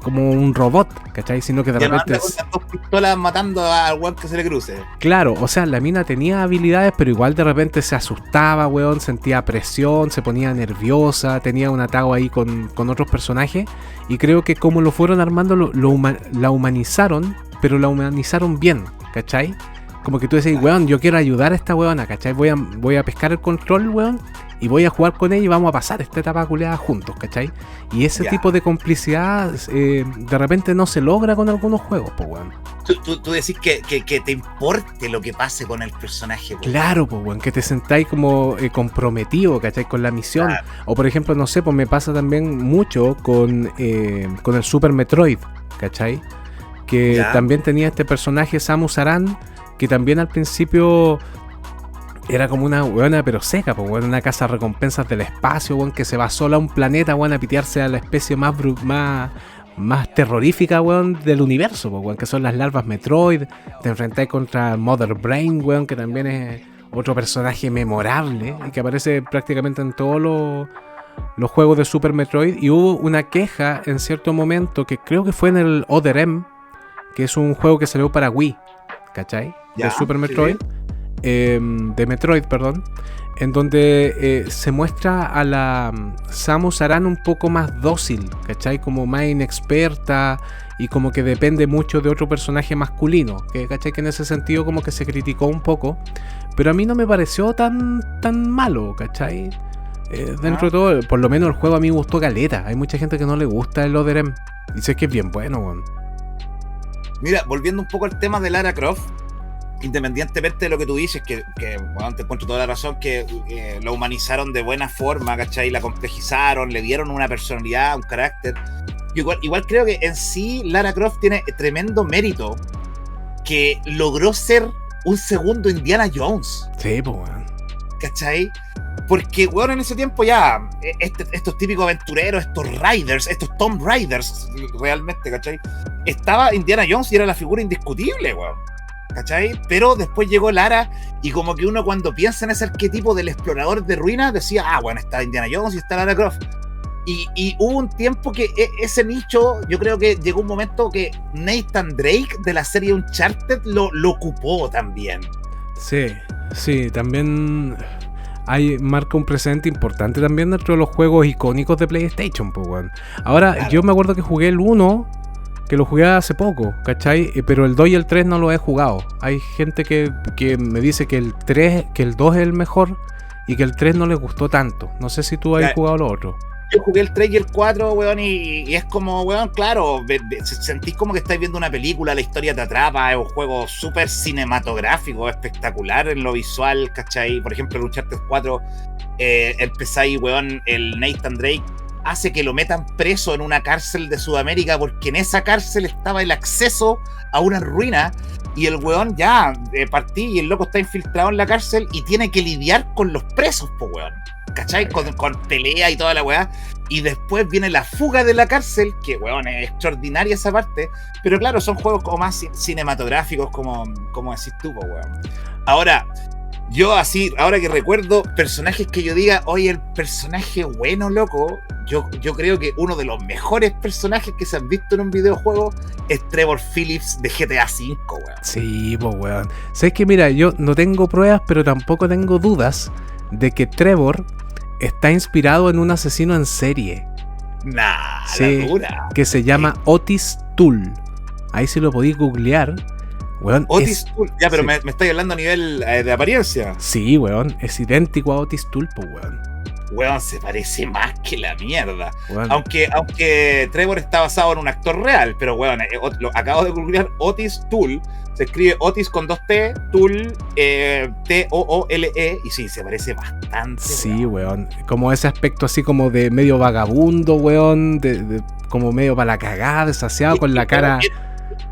B: como un robot, ¿cachai? Sino que de repente...
A: No anda con 2 pistolas matando al weón que se le cruce.
B: Claro, o sea, la mina tenía habilidades, pero igual de repente se asustaba, weón, sentía presión, se ponía nerviosa, tenía un ataque ahí con otros personajes. Y creo que como lo fueron armando, la humanizaron, pero la humanizaron bien, ¿cachai? Como que tú decís, weón, yo quiero ayudar a esta weona, ¿cachai? Voy a pescar el control, weón, y voy a jugar con ella y vamos a pasar esta etapa culeada juntos, ¿cachai? Y ese tipo de complicidad de repente no se logra con algunos juegos, pues, weón.
A: Tú decís que te importe lo que pase con el personaje, weón.
B: Claro, pues, weón, que te sentáis como comprometido, ¿cachai? Con la misión.
A: Claro.
B: O por ejemplo, no sé, pues me pasa también mucho con el Super Metroid, ¿cachai? Que
A: Ya.
B: también tenía este personaje, Samus Aran, que también al principio era como una weona pero seca, pues weón, una casa de recompensas del espacio, weón, que se va sola a un planeta, weón, a pitearse a la especie más terrorífica, weón, del universo, pues, weón, que son las larvas Metroid. Te enfrentáis contra Mother Brain, weón, que también es otro personaje memorable y que aparece prácticamente en todos los juegos de Super Metroid. Y hubo una queja en cierto momento, que creo que fue en el Other M, que es un juego que salió para Wii, ¿cachai?
A: Ya,
B: De Super Metroid.
A: sí.
B: De Metroid, perdón. En donde se muestra a la Samus Aran un poco más dócil, ¿cachai? Como más inexperta y como que depende mucho de otro personaje masculino, ¿cachai? Que en ese sentido como que se criticó un poco, pero a mí no me pareció tan malo, ¿cachai? Dentro de todo, por lo menos el juego a mí me gustó caleta. Hay mucha gente que no le gusta el Other M. Dice que es bien bueno, weón.
A: Mira, volviendo un poco al tema de Lara Croft, independientemente de lo que tú dices, que bueno, te encuentro toda la razón, que lo humanizaron de buena forma, ¿cachai? La complejizaron, le dieron una personalidad, un carácter. Yo igual creo que en sí Lara Croft tiene tremendo mérito, que logró ser un segundo Indiana Jones.
B: Sí, pues, weón.
A: ¿Cachai? Porque, weón, en ese tiempo ya, estos típicos aventureros, estos Riders, estos Tomb Raiders, realmente, ¿cachai? Estaba Indiana Jones y era la figura indiscutible, weón. ¿Cachai? Pero después llegó Lara y como que uno cuando piensa en ese arquetipo del explorador de ruinas decía, bueno, está Indiana Jones y está Lara Croft. Y hubo un tiempo que ese nicho, yo creo que llegó un momento que Nathan Drake de la serie Uncharted lo ocupó también.
B: Sí, también marca un presente importante también dentro de los juegos icónicos de PlayStation, pues, weón. Ahora, claro, yo me acuerdo que jugué el 1, que lo jugué hace poco, ¿cachai? Pero el 2 y el 3 no lo he jugado. Hay gente que me dice que el 2 es el mejor y que el 3 no les gustó tanto. No sé si tú has jugado lo otro.
A: Yo jugué el 3 y el 4, weón, y es como, weón, claro, sentís como que estáis viendo una película, la historia te atrapa, es un juego súper cinematográfico, espectacular en lo visual, ¿cachai? Por ejemplo, el Uncharted 4, empezáis, weón, el Nathan Drake hace que lo metan preso en una cárcel de Sudamérica porque en esa cárcel estaba el acceso a una ruina y el weón ya partí y el loco está infiltrado en la cárcel y tiene que lidiar con los presos, po, weón. ¿Cachai? Con pelea y toda la weá. Y después viene la fuga de la cárcel, que weón, es extraordinaria esa parte. Pero claro, son juegos como más cinematográficos, como decís tú, weón. Ahora, yo así, ahora que recuerdo personajes que yo diga, oye, el personaje bueno, loco, yo creo que uno de los mejores personajes que se han visto en un videojuego es Trevor Phillips de GTA V, weón.
B: Sí, pues weón. Sabes que mira, yo no tengo pruebas, pero tampoco tengo dudas de que Trevor está inspirado en un asesino en serie.
A: Nah,
B: sí,
A: la dura.
B: Que se llama Otis Toole. Ahí si lo podéis googlear. Weón,
A: Otis Toole. Ya, pero sí, me estáis hablando a nivel de apariencia.
B: Sí, weón, es idéntico a Otis Toole, pues, weón.
A: Weón, se parece más que la mierda. Weón. Aunque Trevor está basado en un actor real, pero weón, lo acabo de googlear, Otis Toole. Se escribe Otis con 2T, Toole, T-O-O-L-E, y sí, se parece bastante.
B: Sí, weón. Como ese aspecto así como de medio vagabundo, weón, de como medio para la cagada, desasiado, con la cara...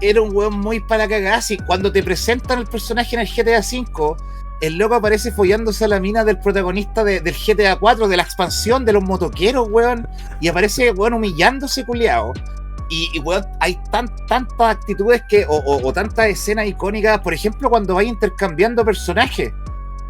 A: Era un weón muy para la cagada, así cuando te presentan el personaje en el GTA V, el loco aparece follándose a la mina del protagonista del GTA 4, de la expansión de los motoqueros, weón, y aparece, weón, humillándose, culiao. Y weón, hay tantas actitudes o tantas escenas icónicas, por ejemplo, cuando vais intercambiando personajes.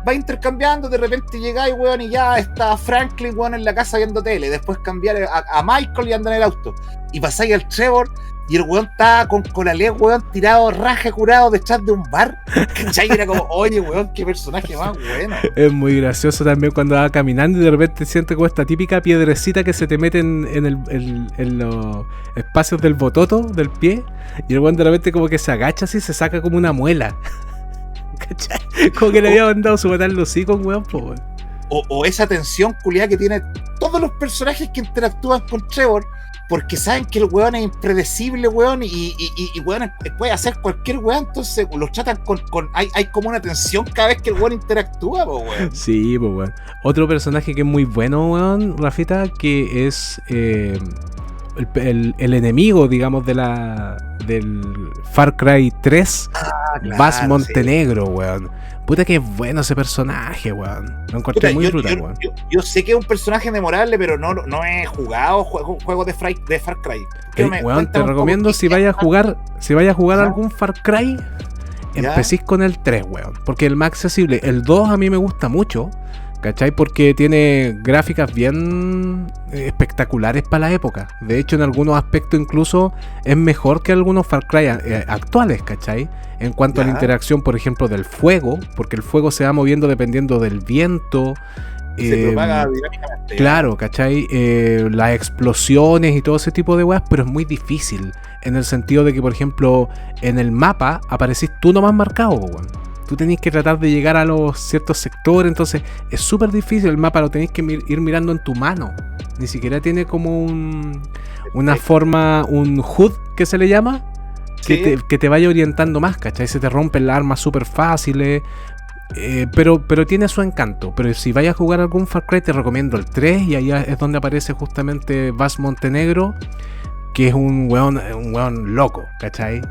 A: Vais intercambiando, de repente llegáis, weón, y ya está Franklin, weón, en la casa viendo tele. Después cambiar a Michael y anda en el auto. Y pasáis al Trevor y el weón está con la ley, weón, tirado raja curado detrás de un bar. ¿Cachai? Era como, oye, weón, qué personaje más bueno.
B: Es muy gracioso también cuando va caminando y de repente siente como esta típica piedrecita que se te mete en los espacios del bototo, del pie. Y el weón de repente como que se agacha así y se saca como una muela. ¿Cachai? Como que le había mandado su matar los hocicos, weón, po, weón.
A: O esa tensión culiada que tiene todos los personajes que interactúan con Trevor. porque saben que el weón es impredecible, weón, y weón puede hacer cualquier weón, entonces lo tratan hay como una tensión cada vez que el weón interactúa, po, weón.
B: Sí, pues weón. Otro personaje que es muy bueno, weón, Rafita, que es el enemigo, digamos, del Far Cry 3,
A: Claro,
B: Bas Montenegro, weón. Puta que es bueno ese personaje, weón. Lo encontré
A: Puta,
B: muy brutal, weón.
A: yo sé que es un personaje memorable, pero no he jugado juegos de Far Cry.
B: Weón, te recomiendo si vayas a jugar algún Far Cry, empecéis con el 3, weón. Porque el más accesible, el 2 a mí me gusta mucho, ¿cachai? Porque tiene gráficas bien espectaculares para la época. De hecho, en algunos aspectos incluso es mejor que algunos Far Cry actuales, ¿cachai? En cuanto a la interacción, por ejemplo, del fuego, porque el fuego se va moviendo dependiendo del viento.
A: Se propaga dinámicamente.
B: Claro, ¿cachai? Las explosiones y todo ese tipo de weas, pero es muy difícil. En el sentido de que, por ejemplo, en el mapa aparecís tú nomás marcado, weón. Tú tenés que tratar de llegar a los ciertos sectores, entonces es súper difícil. El mapa lo tenés que ir mirando en tu mano. Ni siquiera tiene como una forma, un HUD que se le llama, que te vaya orientando más, ¿cachai? Se te rompen las armas súper fáciles. Pero tiene su encanto. Pero si vayas a jugar algún Far Cry, te recomiendo el 3. Y ahí es donde aparece justamente Bas Montenegro, que es un weón loco, ¿cachai?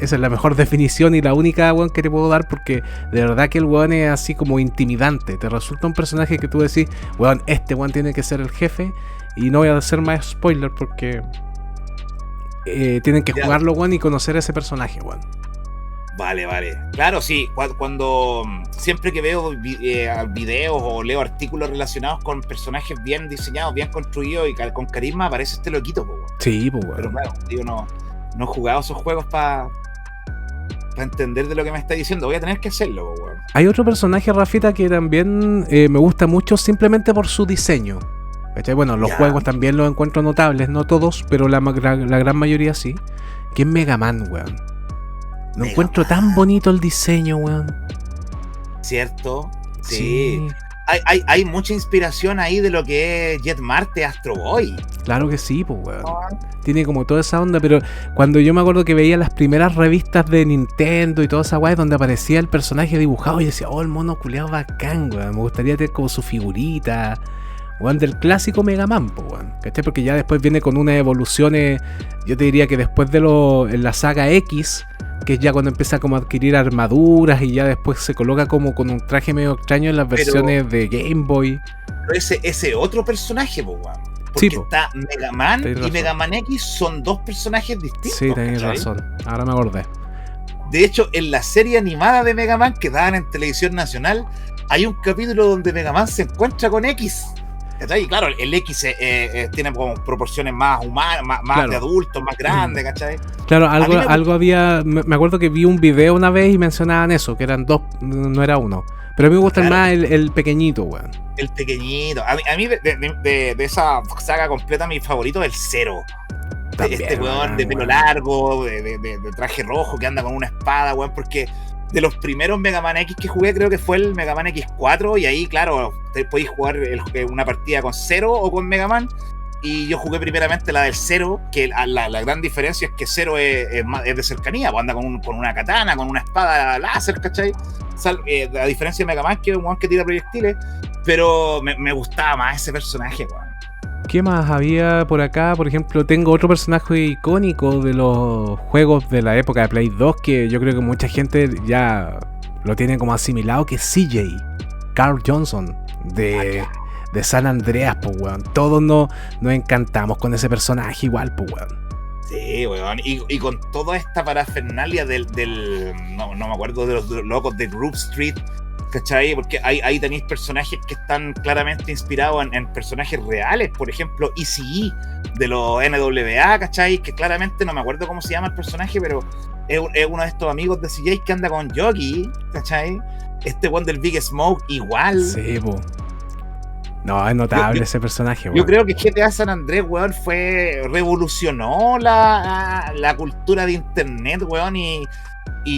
B: Esa es la mejor definición y la única, weón, que te puedo dar, porque de verdad que el weón es así como intimidante. Te resulta un personaje que tú decís, weón, este weón tiene que ser el jefe. Y no voy a hacer más spoiler porque tienen que jugarlo, weón, y conocer a ese personaje, weón.
A: Vale. Claro, sí. Cuando siempre que veo videos o leo artículos relacionados con personajes bien diseñados, bien construidos y con carisma, aparece este loquito, po, weón.
B: Sí, pues, weón.
A: Pero claro, digo, no he jugado esos juegos para entender de lo que me está diciendo. Voy a tener que hacerlo, po, weón.
B: Hay otro personaje, Rafita, que también me gusta mucho simplemente por su diseño. ¿Cachai? Bueno, los juegos también los encuentro notables, no todos, pero la gran mayoría sí. Que es Mega Man, weón. No encuentro tan bonito el diseño, weón.
A: ¿Cierto? Sí. Hay mucha inspiración ahí de lo que es Jet Marte, Astro Boy.
B: Claro que sí, pues, weón. Tiene como toda esa onda, pero cuando yo me acuerdo que veía las primeras revistas de Nintendo y toda esa weá donde aparecía el personaje dibujado, y decía, oh, el mono culeado bacán, weón. Me gustaría tener como su figurita, weón, del clásico Mega Man, pues, weón. ¿Cachai? Porque ya después viene con unas evoluciones, yo te diría que después en la saga X, que es ya cuando empieza como a adquirir armaduras y ya después se coloca como con un traje medio extraño en las versiones de Game Boy.
A: Pero ese otro personaje, po, weón. Porque
B: sí,
A: está Mega Man y Mega Man X son dos personajes distintos.
B: Sí, tenés razón. Ahora me acordé.
A: De hecho, en la serie animada de Mega Man que daban en televisión nacional, hay un capítulo donde Mega Man se encuentra con X. ¿Cachai? Y claro, el X tiene como proporciones más humanas, más claro, de adultos, más grandes, ¿cachai?
B: Claro, algo había. Me acuerdo que vi un video una vez y mencionaban eso, que eran dos, no era uno. Pero a mí me gusta más el pequeñito, weón.
A: El pequeñito. A mí de esa saga completa, mi favorito es el Zero. También, este weón de pelo largo, de traje rojo, que anda con una espada, weón, porque de los primeros Mega Man X que jugué, creo que fue el Mega Man X4, y ahí, claro, te podéis jugar una partida con Zero o con Mega Man, y yo jugué primeramente la del Zero, que la gran diferencia es que Zero es de cercanía, pues anda con una katana, con una espada láser, ¿cachai? A diferencia de Mega Man, que es un weón que tira proyectiles, pero me gustaba más ese personaje, weón.
B: ¿Qué más había por acá? Por ejemplo, tengo otro personaje icónico de los juegos de la época de Play 2 que yo creo que mucha gente ya lo tiene como asimilado, que es CJ, Carl Johnson, de San Andreas, pues, weón. Todos nos encantamos con ese personaje igual, pues, weón.
A: Sí, weón. Y con toda esta parafernalia no me acuerdo de los locos de Group Street, ¿cachai? Porque ahí tenéis personajes que están claramente inspirados en personajes reales. Por ejemplo, ECE de los NWA, ¿cachai? Que claramente no me acuerdo cómo se llama el personaje, pero es uno de estos amigos de CJ que anda con Yogi, ¿cachai? Este one del Big Smoke igual.
B: Sí, po. No, es notable ese personaje, weón.
A: Yo creo que GTA San Andrés, weón, revolucionó la cultura de internet, weón, y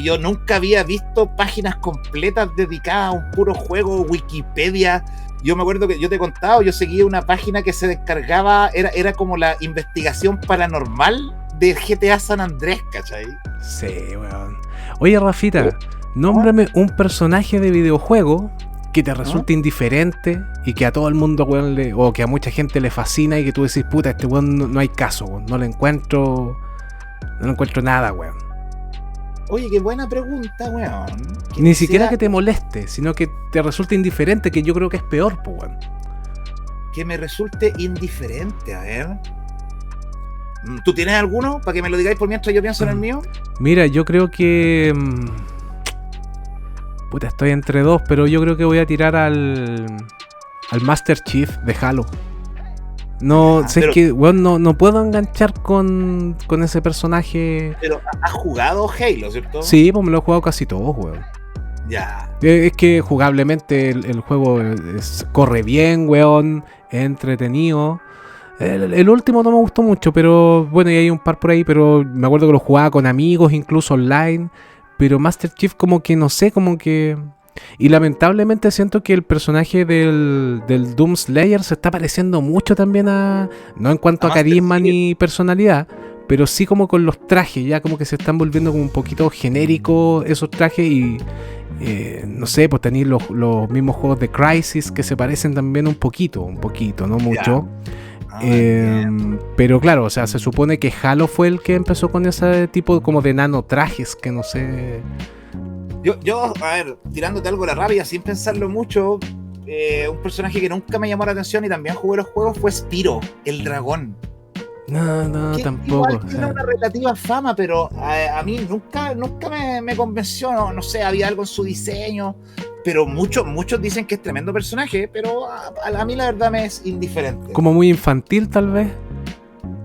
A: yo nunca había visto páginas completas dedicadas a un puro juego, Wikipedia, Yo me acuerdo que yo te he contado, yo seguía una página que se descargaba, era como la investigación paranormal del GTA San Andrés, ¿cachai?
B: Sí, weón. Oye, Rafita, nómbrame un personaje de videojuego que te resulte indiferente y que a todo el mundo, weón, o que a mucha gente le fascina y que tú decís, puta, este weón no hay caso, weón. No le encuentro nada, weón.
A: Oye, qué buena pregunta, weón.
B: Ni siquiera que te moleste, sino que te resulte indiferente, que yo creo que es peor, pues, weón.
A: Que me resulte indiferente, a ver. ¿Tú tienes alguno? Para que me lo digáis por mientras yo pienso en el mío.
B: Mira, yo creo que... puta, estoy entre dos, pero yo creo que voy a tirar al Master Chief de Halo. No, sé pero, que, bueno, no puedo enganchar con ese personaje.
A: Pero has jugado Halo, ¿cierto?
B: Sí, pues me lo he jugado casi todo, weón.
A: Ya.
B: Es que jugablemente el juego corre bien, weón, es entretenido. El último no me gustó mucho, pero bueno, y hay un par por ahí, pero me acuerdo que lo jugaba con amigos, incluso online. Pero Master Chief como que, no sé, como que... Y lamentablemente siento que el personaje del Doom Slayer se está pareciendo mucho también a... No en cuanto a carisma ni personalidad, pero sí como con los trajes, ya como que se están volviendo como un poquito genéricos esos trajes y... no sé, pues tenéis los mismos juegos de Crysis que se parecen también un poquito, no mucho. Pero claro, o sea, se supone que Halo fue el que empezó con ese tipo como de nanotrajes que no sé...
A: Yo, a ver, tirándote algo a la rabia sin pensarlo mucho, un personaje que nunca me llamó la atención y también jugué los juegos fue Spyro, el dragón.
B: No, que tampoco.
A: Igual tiene una relativa fama, pero a mí nunca me convenció, no sé, había algo en su diseño, pero muchos dicen que es tremendo personaje, pero a mí la verdad me es indiferente.
B: Como muy infantil, tal vez.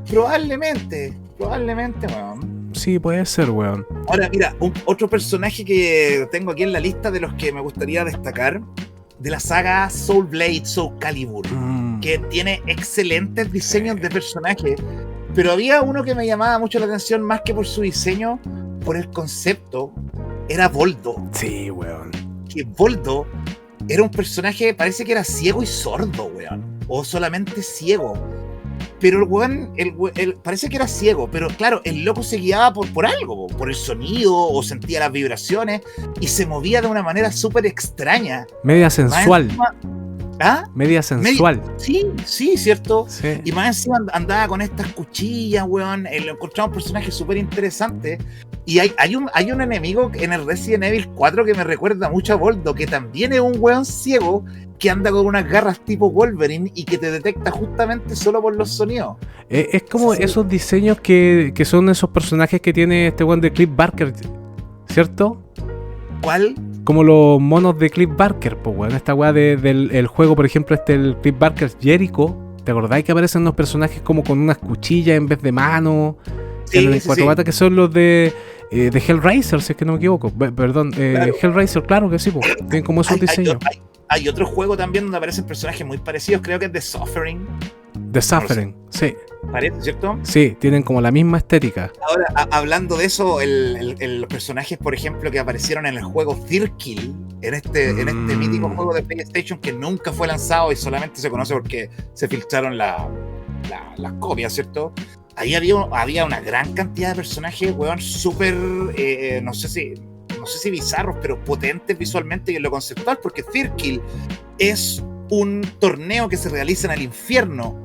A: Probablemente, weón.
B: Sí, puede ser, weón.
A: Ahora, mira, otro personaje que tengo aquí en la lista de los que me gustaría destacar, de la saga Soul Blade, Soul Calibur, que tiene excelentes diseños de personaje, pero había uno que me llamaba mucho la atención más que por su diseño, por el concepto, era Voldo.
B: Sí, weón.
A: Que Voldo era un personaje, parece que era ciego y sordo, weón, o solamente ciego. Pero el weón, parece que era ciego, pero claro, el loco se guiaba por algo, por el sonido, o sentía las vibraciones, y se movía de una manera súper extraña.
B: Media sensual.
A: ¿Ah?
B: Media sensual.
A: Sí, cierto.
B: Sí.
A: Y más encima andaba con estas cuchillas, weón. Lo encontraba un personaje súper interesante. Y hay un enemigo en el Resident Evil 4 que me recuerda mucho a Voldo, que también es un weón ciego que anda con unas garras tipo Wolverine y que te detecta justamente solo por los sonidos.
B: Es como esos diseños que son esos personajes que tiene este weón de Cliff Barker, ¿cierto?
A: ¿Cuál?
B: Como los monos de Cliff Barker, pues weón. Esta weá del juego, por ejemplo, el Cliff Barker Jericho. ¿Te acordáis que aparecen unos personajes como con unas cuchillas en vez de manos?
A: Sí,
B: que son los de Hellraiser, si es que no me equivoco. Perdón, claro. Hellraiser, claro que sí, pues. Tienen como esos diseños.
A: Hay otro juego también donde aparecen personajes muy parecidos, creo que es The Suffering.
B: The Suffering, sí.
A: Parece, ¿cierto?
B: Sí, tienen como la misma estética.
A: Ahora, hablando de eso, los personajes, por ejemplo, que aparecieron en el juego Circle, en este mítico juego de PlayStation que nunca fue lanzado y solamente se conoce porque se filtraron las copias, ¿cierto? Ahí había una gran cantidad de personajes, weón, súper, no sé si bizarros, pero potentes visualmente y en lo conceptual, porque Circle es un torneo que se realiza en el infierno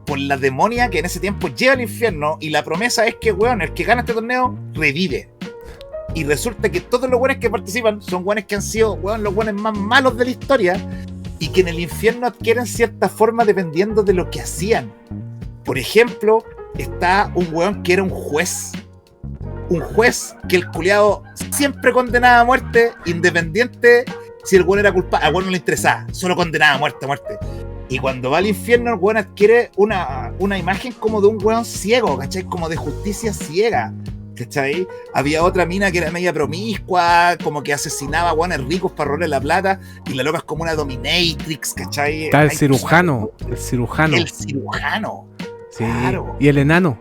A: por la demonia que en ese tiempo lleva al infierno, y la promesa es que, weón, el que gana este torneo revive. Y resulta que todos los weones que participan son weones que han sido, weón, los weones más malos de la historia, y que en el infierno adquieren cierta forma dependiendo de lo que hacían. Por ejemplo, está un weón que era un juez que el culiado siempre condenaba a muerte, independiente si el weón era culpable. Al weón no le interesaba, solo condenaba a muerte. Y cuando va al infierno, el weón adquiere una imagen como de un weón ciego, ¿cachai? Como de justicia ciega, ¿cachai? Había otra mina que era media promiscua, como que asesinaba a weones ricos para robarle la plata, y la loca es como una dominatrix, ¿cachai?
B: Está el cirujano. Sí.
A: Claro.
B: Y el enano.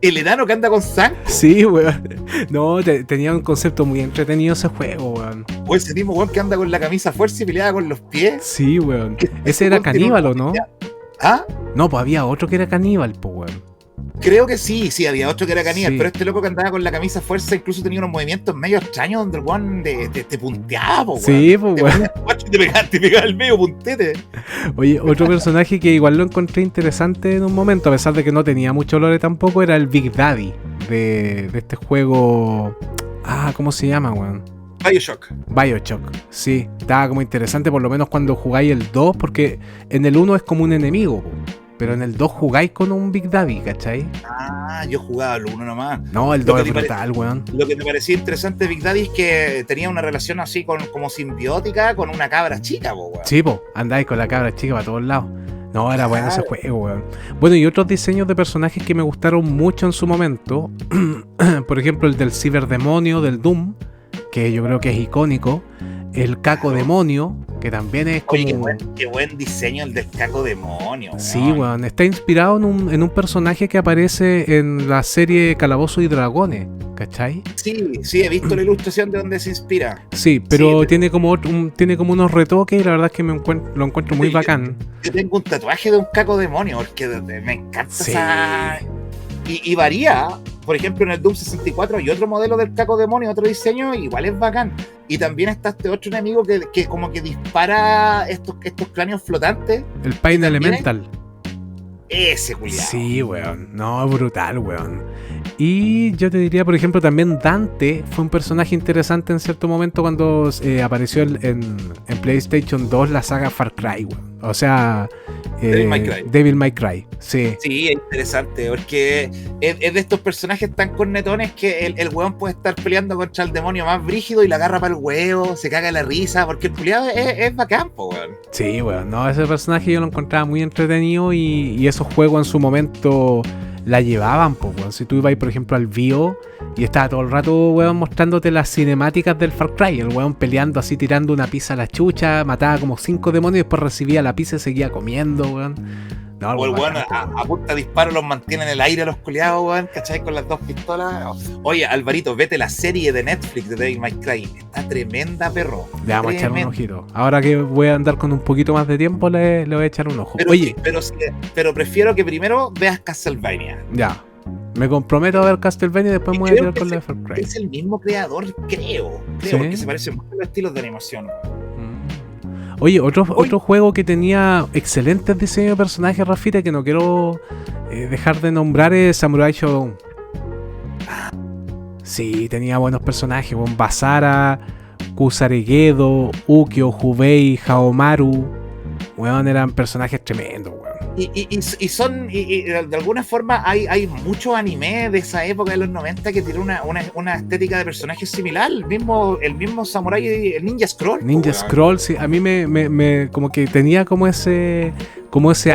A: El enano que anda con sangre.
B: Sí, weón. No, tenía un concepto muy entretenido ese juego, weón.
A: O ese mismo weón que anda con la camisa fuerza y peleaba con los pies.
B: Sí, weón. Ese era caníbal, ¿o no?
A: ¿Ah?
B: No, pues había otro que era caníbal, pues, weón.
A: Creo que sí, había otro que era caníbal,
B: Sí.
A: pero este loco que andaba con la camisa fuerza incluso tenía unos movimientos medio extraños donde el weón te punteaba, po, weón.
B: Sí, pues,
A: Te
B: weón.
A: ponía guacho y te pegaba el medio puntete.
B: Oye, otro personaje que igual lo encontré interesante en un momento, a pesar de que no tenía mucho lore tampoco, era el Big Daddy de este juego. ¿Cómo se llama, weón?
A: Bioshock.
B: Bioshock, sí. Estaba como interesante, por lo menos cuando jugáis el 2, porque en el 1 es como un enemigo, po, pero en el 2 jugáis con un Big Daddy, ¿cachai?
A: Yo jugaba al uno nomás.
B: No, el
A: Lo
B: 2
A: que
B: es
A: te
B: brutal, weón.
A: Lo que me parecía interesante de Big Daddy es que tenía una relación así como simbiótica con una cabra chica, po, weón.
B: Sí, po, andáis con la cabra chica para todos lados. No, era bueno ese
A: Claro.
B: juego, weón. Bueno, y otros diseños de personajes que me gustaron mucho en su momento. Por ejemplo, el del ciberdemonio del Doom, que yo creo que es icónico. El caco demonio, que también es como...
A: Oye, qué buen diseño el del caco demonio, weón.
B: Sí, weón. Está inspirado en un personaje que aparece en la serie Calabozos y Dragones, ¿cachai?
A: Sí, he visto la ilustración de donde se inspira.
B: Sí, pero
A: Sí,
B: tiene como tiene como unos retoques y la verdad es que lo encuentro muy
A: Sí,
B: bacán.
A: Yo tengo un tatuaje de un caco demonio porque me encanta
B: Sí.
A: esa... Y varía, por ejemplo, en el Doom 64 hay otro modelo del caco demonio, otro diseño, igual es bacán. Y también está este otro enemigo que como que dispara estos cráneos flotantes.
B: El Pain
A: también
B: Elemental.
A: Ese culiado.
B: Sí, weón. No, brutal, weón. Y yo te diría, por ejemplo, también Dante fue un personaje interesante en cierto momento cuando apareció en PlayStation 2 la saga Far Cry, weón. O sea, Devil May Cry. Sí.
A: Sí, es interesante, porque es de estos personajes tan cornetones que el weón puede estar peleando contra el demonio más brígido y la agarra para el huevo, se caga la risa, porque el culiado es bacán, po, weón.
B: Sí, weón. No, ese personaje yo lo encontraba muy entretenido y esos juegos en su momento la llevaban, po, weón. Si tú ibas, por ejemplo, al Bio y estaba todo el rato, weón, mostrándote las cinemáticas del Far Cry, el weón peleando así, tirando una pizza a la chucha, mataba como 5 demonios y después recibía la pizza y seguía comiendo, weón. No,
A: O el weón
B: bacán,
A: a punta de disparo los mantiene en el aire a los culiados, weón, ¿cachai? Con las dos pistolas. Oye, Alvarito, vete la serie de Netflix de Devil May Cry. Está tremenda, perro.
B: Le vamos a echar un
A: Tremenda.
B: ojito. Ahora que voy a andar con un poquito más de tiempo, le voy a echar un ojo.
A: Pero,
B: Oye,
A: pero prefiero que primero veas Castlevania.
B: ya. Me comprometo a ver Castlevania y después me voy a
A: Creo
B: tirar
A: que
B: con la de Far Cry.
A: es el mismo creador, creo,
B: ¿Sí?
A: porque se parecen mucho los estilos de animación.
B: Oye, otro juego que tenía excelentes diseños de personajes, Rafita, que no quiero dejar de nombrar es Samurai Shodown. Sí, tenía buenos personajes, con Basara, Kusaregedo, Ukyo, Hubei, Haomaru. Weón, eran personajes tremendos, weón.
A: Y de alguna forma hay muchos animes de esa época de los 90 que tienen una estética de personajes similar. El mismo Samurai, el Ninja Scroll.
B: Ninja
A: weón.
B: Scroll, sí, a mí me como que tenía como ese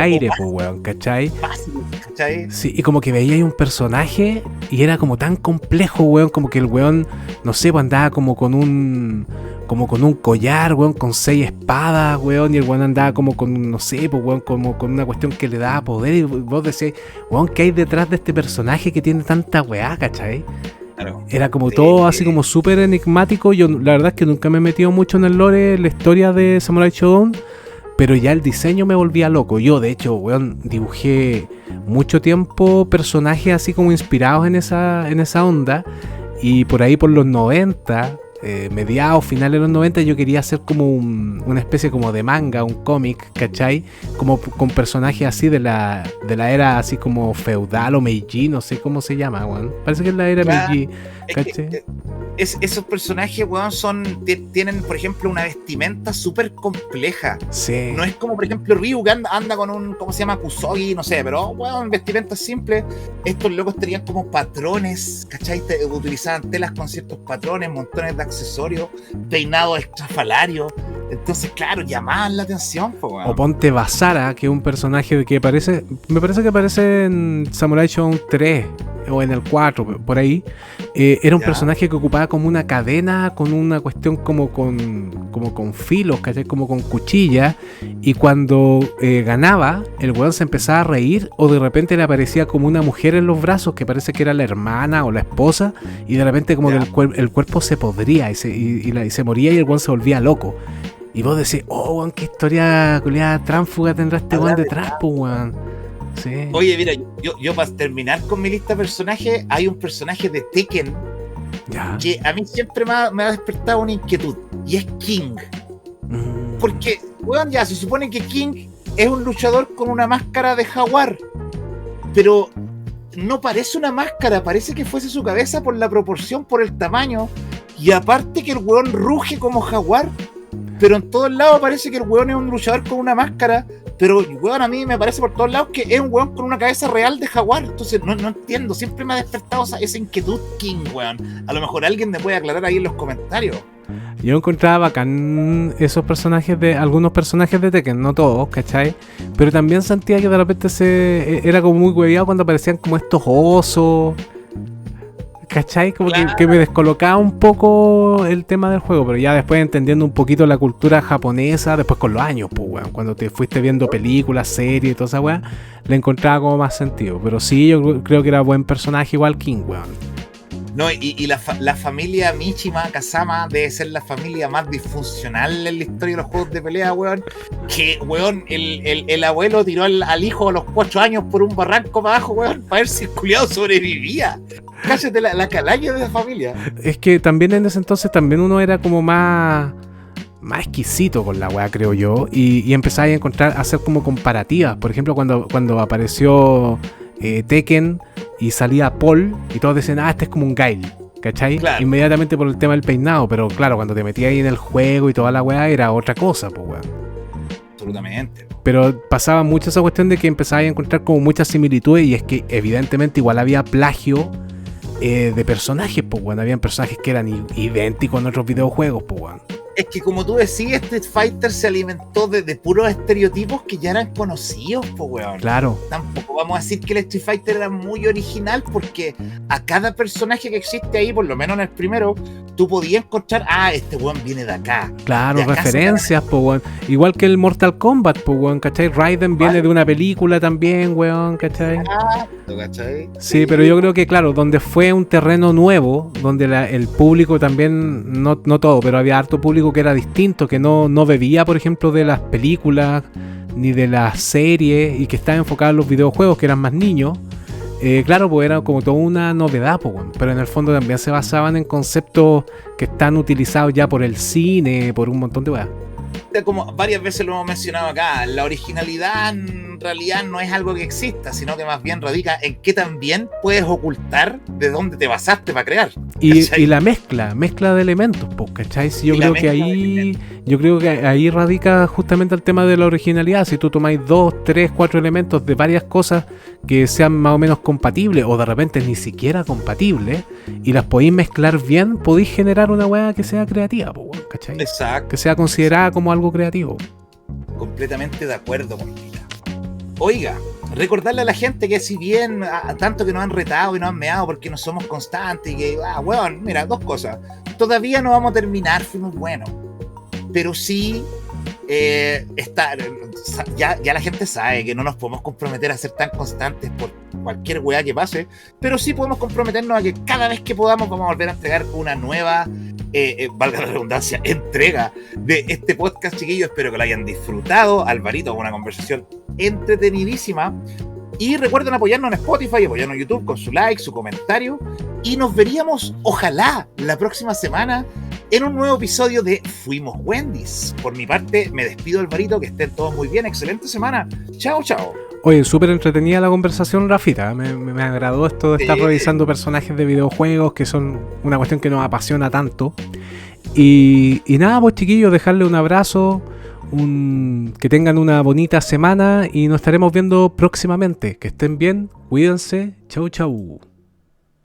B: aire, pues, weón, ¿cachai?
A: Fácil, ¿cachai?
B: Sí, y como que veía ahí un personaje y era como tan complejo, weón, como que el weón, no sé, pues andaba como con un collar, weón, con 6 espadas, weón, y el weón andaba como con, no sé, pues, weón, como con una cuestión que le daba poder, y vos decís, weón, ¿qué hay detrás de este personaje que tiene tanta weá, cachai?
A: Claro.
B: Era como
A: Sí.
B: todo así como súper enigmático. Yo la verdad es que nunca me he metido mucho en el lore, la historia de Samurai Shodown, pero ya el diseño me volvía loco. Yo, de hecho, weón, dibujé mucho tiempo personajes así como inspirados en esa onda. Y por ahí por los 90, mediados, finales de los 90, yo quería hacer como una especie como de manga, un cómic, ¿cachai? Como con personajes así de la era así como feudal o Meiji, no sé cómo se llama, weón. Parece que es la era
A: Claro.
B: Meiji,
A: Es
B: ¿cachai?
A: que, esos personajes, weón, tienen, por ejemplo, una vestimenta súper compleja.
B: Sí.
A: No es como, por ejemplo, Ryu que anda con un, ¿cómo se llama? Kusogi, no sé, pero, weón, vestimenta simple. Estos locos tenían como patrones, ¿cachai? Utilizaban telas con ciertos patrones, montones de accesorios, peinados estrafalarios. Entonces, claro, llamaban la atención, po, weón.
B: O ponte Basara, que es un personaje que aparece, me parece que aparece en Samurai Shodown 3 o en el 4, por ahí. Era un
A: Ya.
B: personaje que ocupaba como una cadena con una cuestión como como con filos, ¿cachai? Como con cuchillas. Y cuando ganaba, el weón se empezaba a reír o de repente le aparecía como una mujer en los brazos que parece que era la hermana o la esposa. Y de repente como que el cuerpo se podría y se moría y el weón se volvía loco. Y vos decís, oh, weón, qué historia culiada tránfuga tendrá este weón detrás, pues, weón. Sí.
A: Oye, mira, yo para terminar con mi lista de personajes, hay un personaje de Tekken que a mí siempre me ha despertado una inquietud, y es King. Porque, weón, ya se supone que King es un luchador con una máscara de jaguar, pero no parece una máscara, parece que fuese su cabeza por la proporción, por el tamaño, y aparte que el weón ruge como jaguar. Pero en todos lados parece que el weón es un luchador con una máscara. Pero, weón, a mí me parece por todos lados que es un weón con una cabeza real de jaguar. Entonces, no entiendo. Siempre me ha despertado esa inquietud King, weón. A lo mejor alguien me puede aclarar ahí en los comentarios.
B: Yo encontraba bacán esos personajes algunos personajes de Tekken, no todos, ¿cachai? Pero también sentía que de repente era como muy hueviado cuando aparecían como estos osos. ¿Cachai? Como claro, que me descolocaba un poco el tema del juego, pero ya después entendiendo un poquito la cultura japonesa, después con los años, pues, weón, cuando te fuiste viendo películas, series y toda esa weá, le encontraba como más sentido. Pero sí, yo creo que era buen personaje igual King, weón.
A: No, y la familia Mishima Kazama debe ser la familia más disfuncional en la historia de los juegos de pelea, weón. Que, weón, el abuelo tiró al hijo a los 4 años por un barranco para abajo, weón, para ver si el culiado sobrevivía. Cállate la calaña de la familia. Es
B: que también en ese entonces también uno era como más exquisito con la weá, creo yo. Y empezaba a hacer como comparativas. Por ejemplo, cuando apareció Tekken y salía Paul y todos decían, este es como un Guile, ¿cachai? Claro. Inmediatamente por el tema del peinado, pero claro, cuando te metías ahí en el juego y toda la weá era otra cosa, pues weón.
A: Absolutamente.
B: Pero pasaba mucho esa cuestión de que empezabas a encontrar como muchas similitudes y es que evidentemente igual había plagio de personajes, pues weón. Habían personajes que eran idénticos en otros videojuegos, pues weón.
A: Es que como tú decías, Street Fighter se alimentó de puros estereotipos que ya eran conocidos, pues weón.
B: Claro.
A: Tampoco vamos a decir que el Street Fighter era muy original, porque a cada personaje que existe ahí, por lo menos en el primero, tú podías encontrar, este weón viene de acá.
B: Claro, referencias, pues weón. Igual que el Mortal Kombat, pues weón, ¿cachai? Raiden viene de una película también, weón, ¿cachai?
A: ¿Cachai?
B: Sí, pero yo creo que, claro, donde fue un terreno nuevo, donde el público también, no todo, pero había harto público que era distinto, que no bebía, por ejemplo, de las películas ni de las series y que estaba enfocado en los videojuegos, que eran más niños. Claro, pues era como toda una novedad, pues, pero en el fondo también se basaban en conceptos que están utilizados ya por el cine, por un montón de weas.
A: Como varias veces lo hemos mencionado acá, la originalidad en realidad no es algo que exista, sino que más bien radica en qué también puedes ocultar de dónde te basaste para crear.
B: Y la mezcla de elementos, pues, ¿cachai? Yo creo que ahí radica justamente el tema de la originalidad. Si tú tomáis 2, 3, 4 elementos de varias cosas que sean más o menos compatibles, o de repente ni siquiera compatibles, y las podéis mezclar bien, podéis generar una weá que sea creativa, pues, ¿cachai?
A: Exacto.
B: Que sea considerada como algo creativo.
A: Completamente de acuerdo contigo. Oiga, recordarle a la gente que si bien tanto que nos han retado y nos han meado porque no somos constantes y que, weón, mira, 2 cosas. Todavía no vamos a terminar, fuimos buenos. Pero sí, ya la gente sabe que no nos podemos comprometer a ser tan constantes por cualquier weá que pase, pero sí podemos comprometernos a que cada vez que podamos vamos a volver a entregar una nueva, valga la redundancia, entrega de este podcast, chiquillos. Espero que lo hayan disfrutado. Alvarito, una conversación entretenidísima. Y recuerden apoyarnos en Spotify, apoyarnos en YouTube con su like, su comentario. Y nos veríamos, ojalá, la próxima semana en un nuevo episodio de Fuimos Wendy's. Por mi parte, me despido, Alvarito, que estén todos muy bien. Excelente semana. Chao, chao.
B: Oye, súper entretenida la conversación, Rafita. Me agradó esto de estar revisando personajes de videojuegos, que son una cuestión que nos apasiona tanto. Y nada, pues, chiquillos, dejarle un abrazo, que tengan una bonita semana y nos estaremos viendo próximamente. Que estén bien, cuídense. Chau, chau.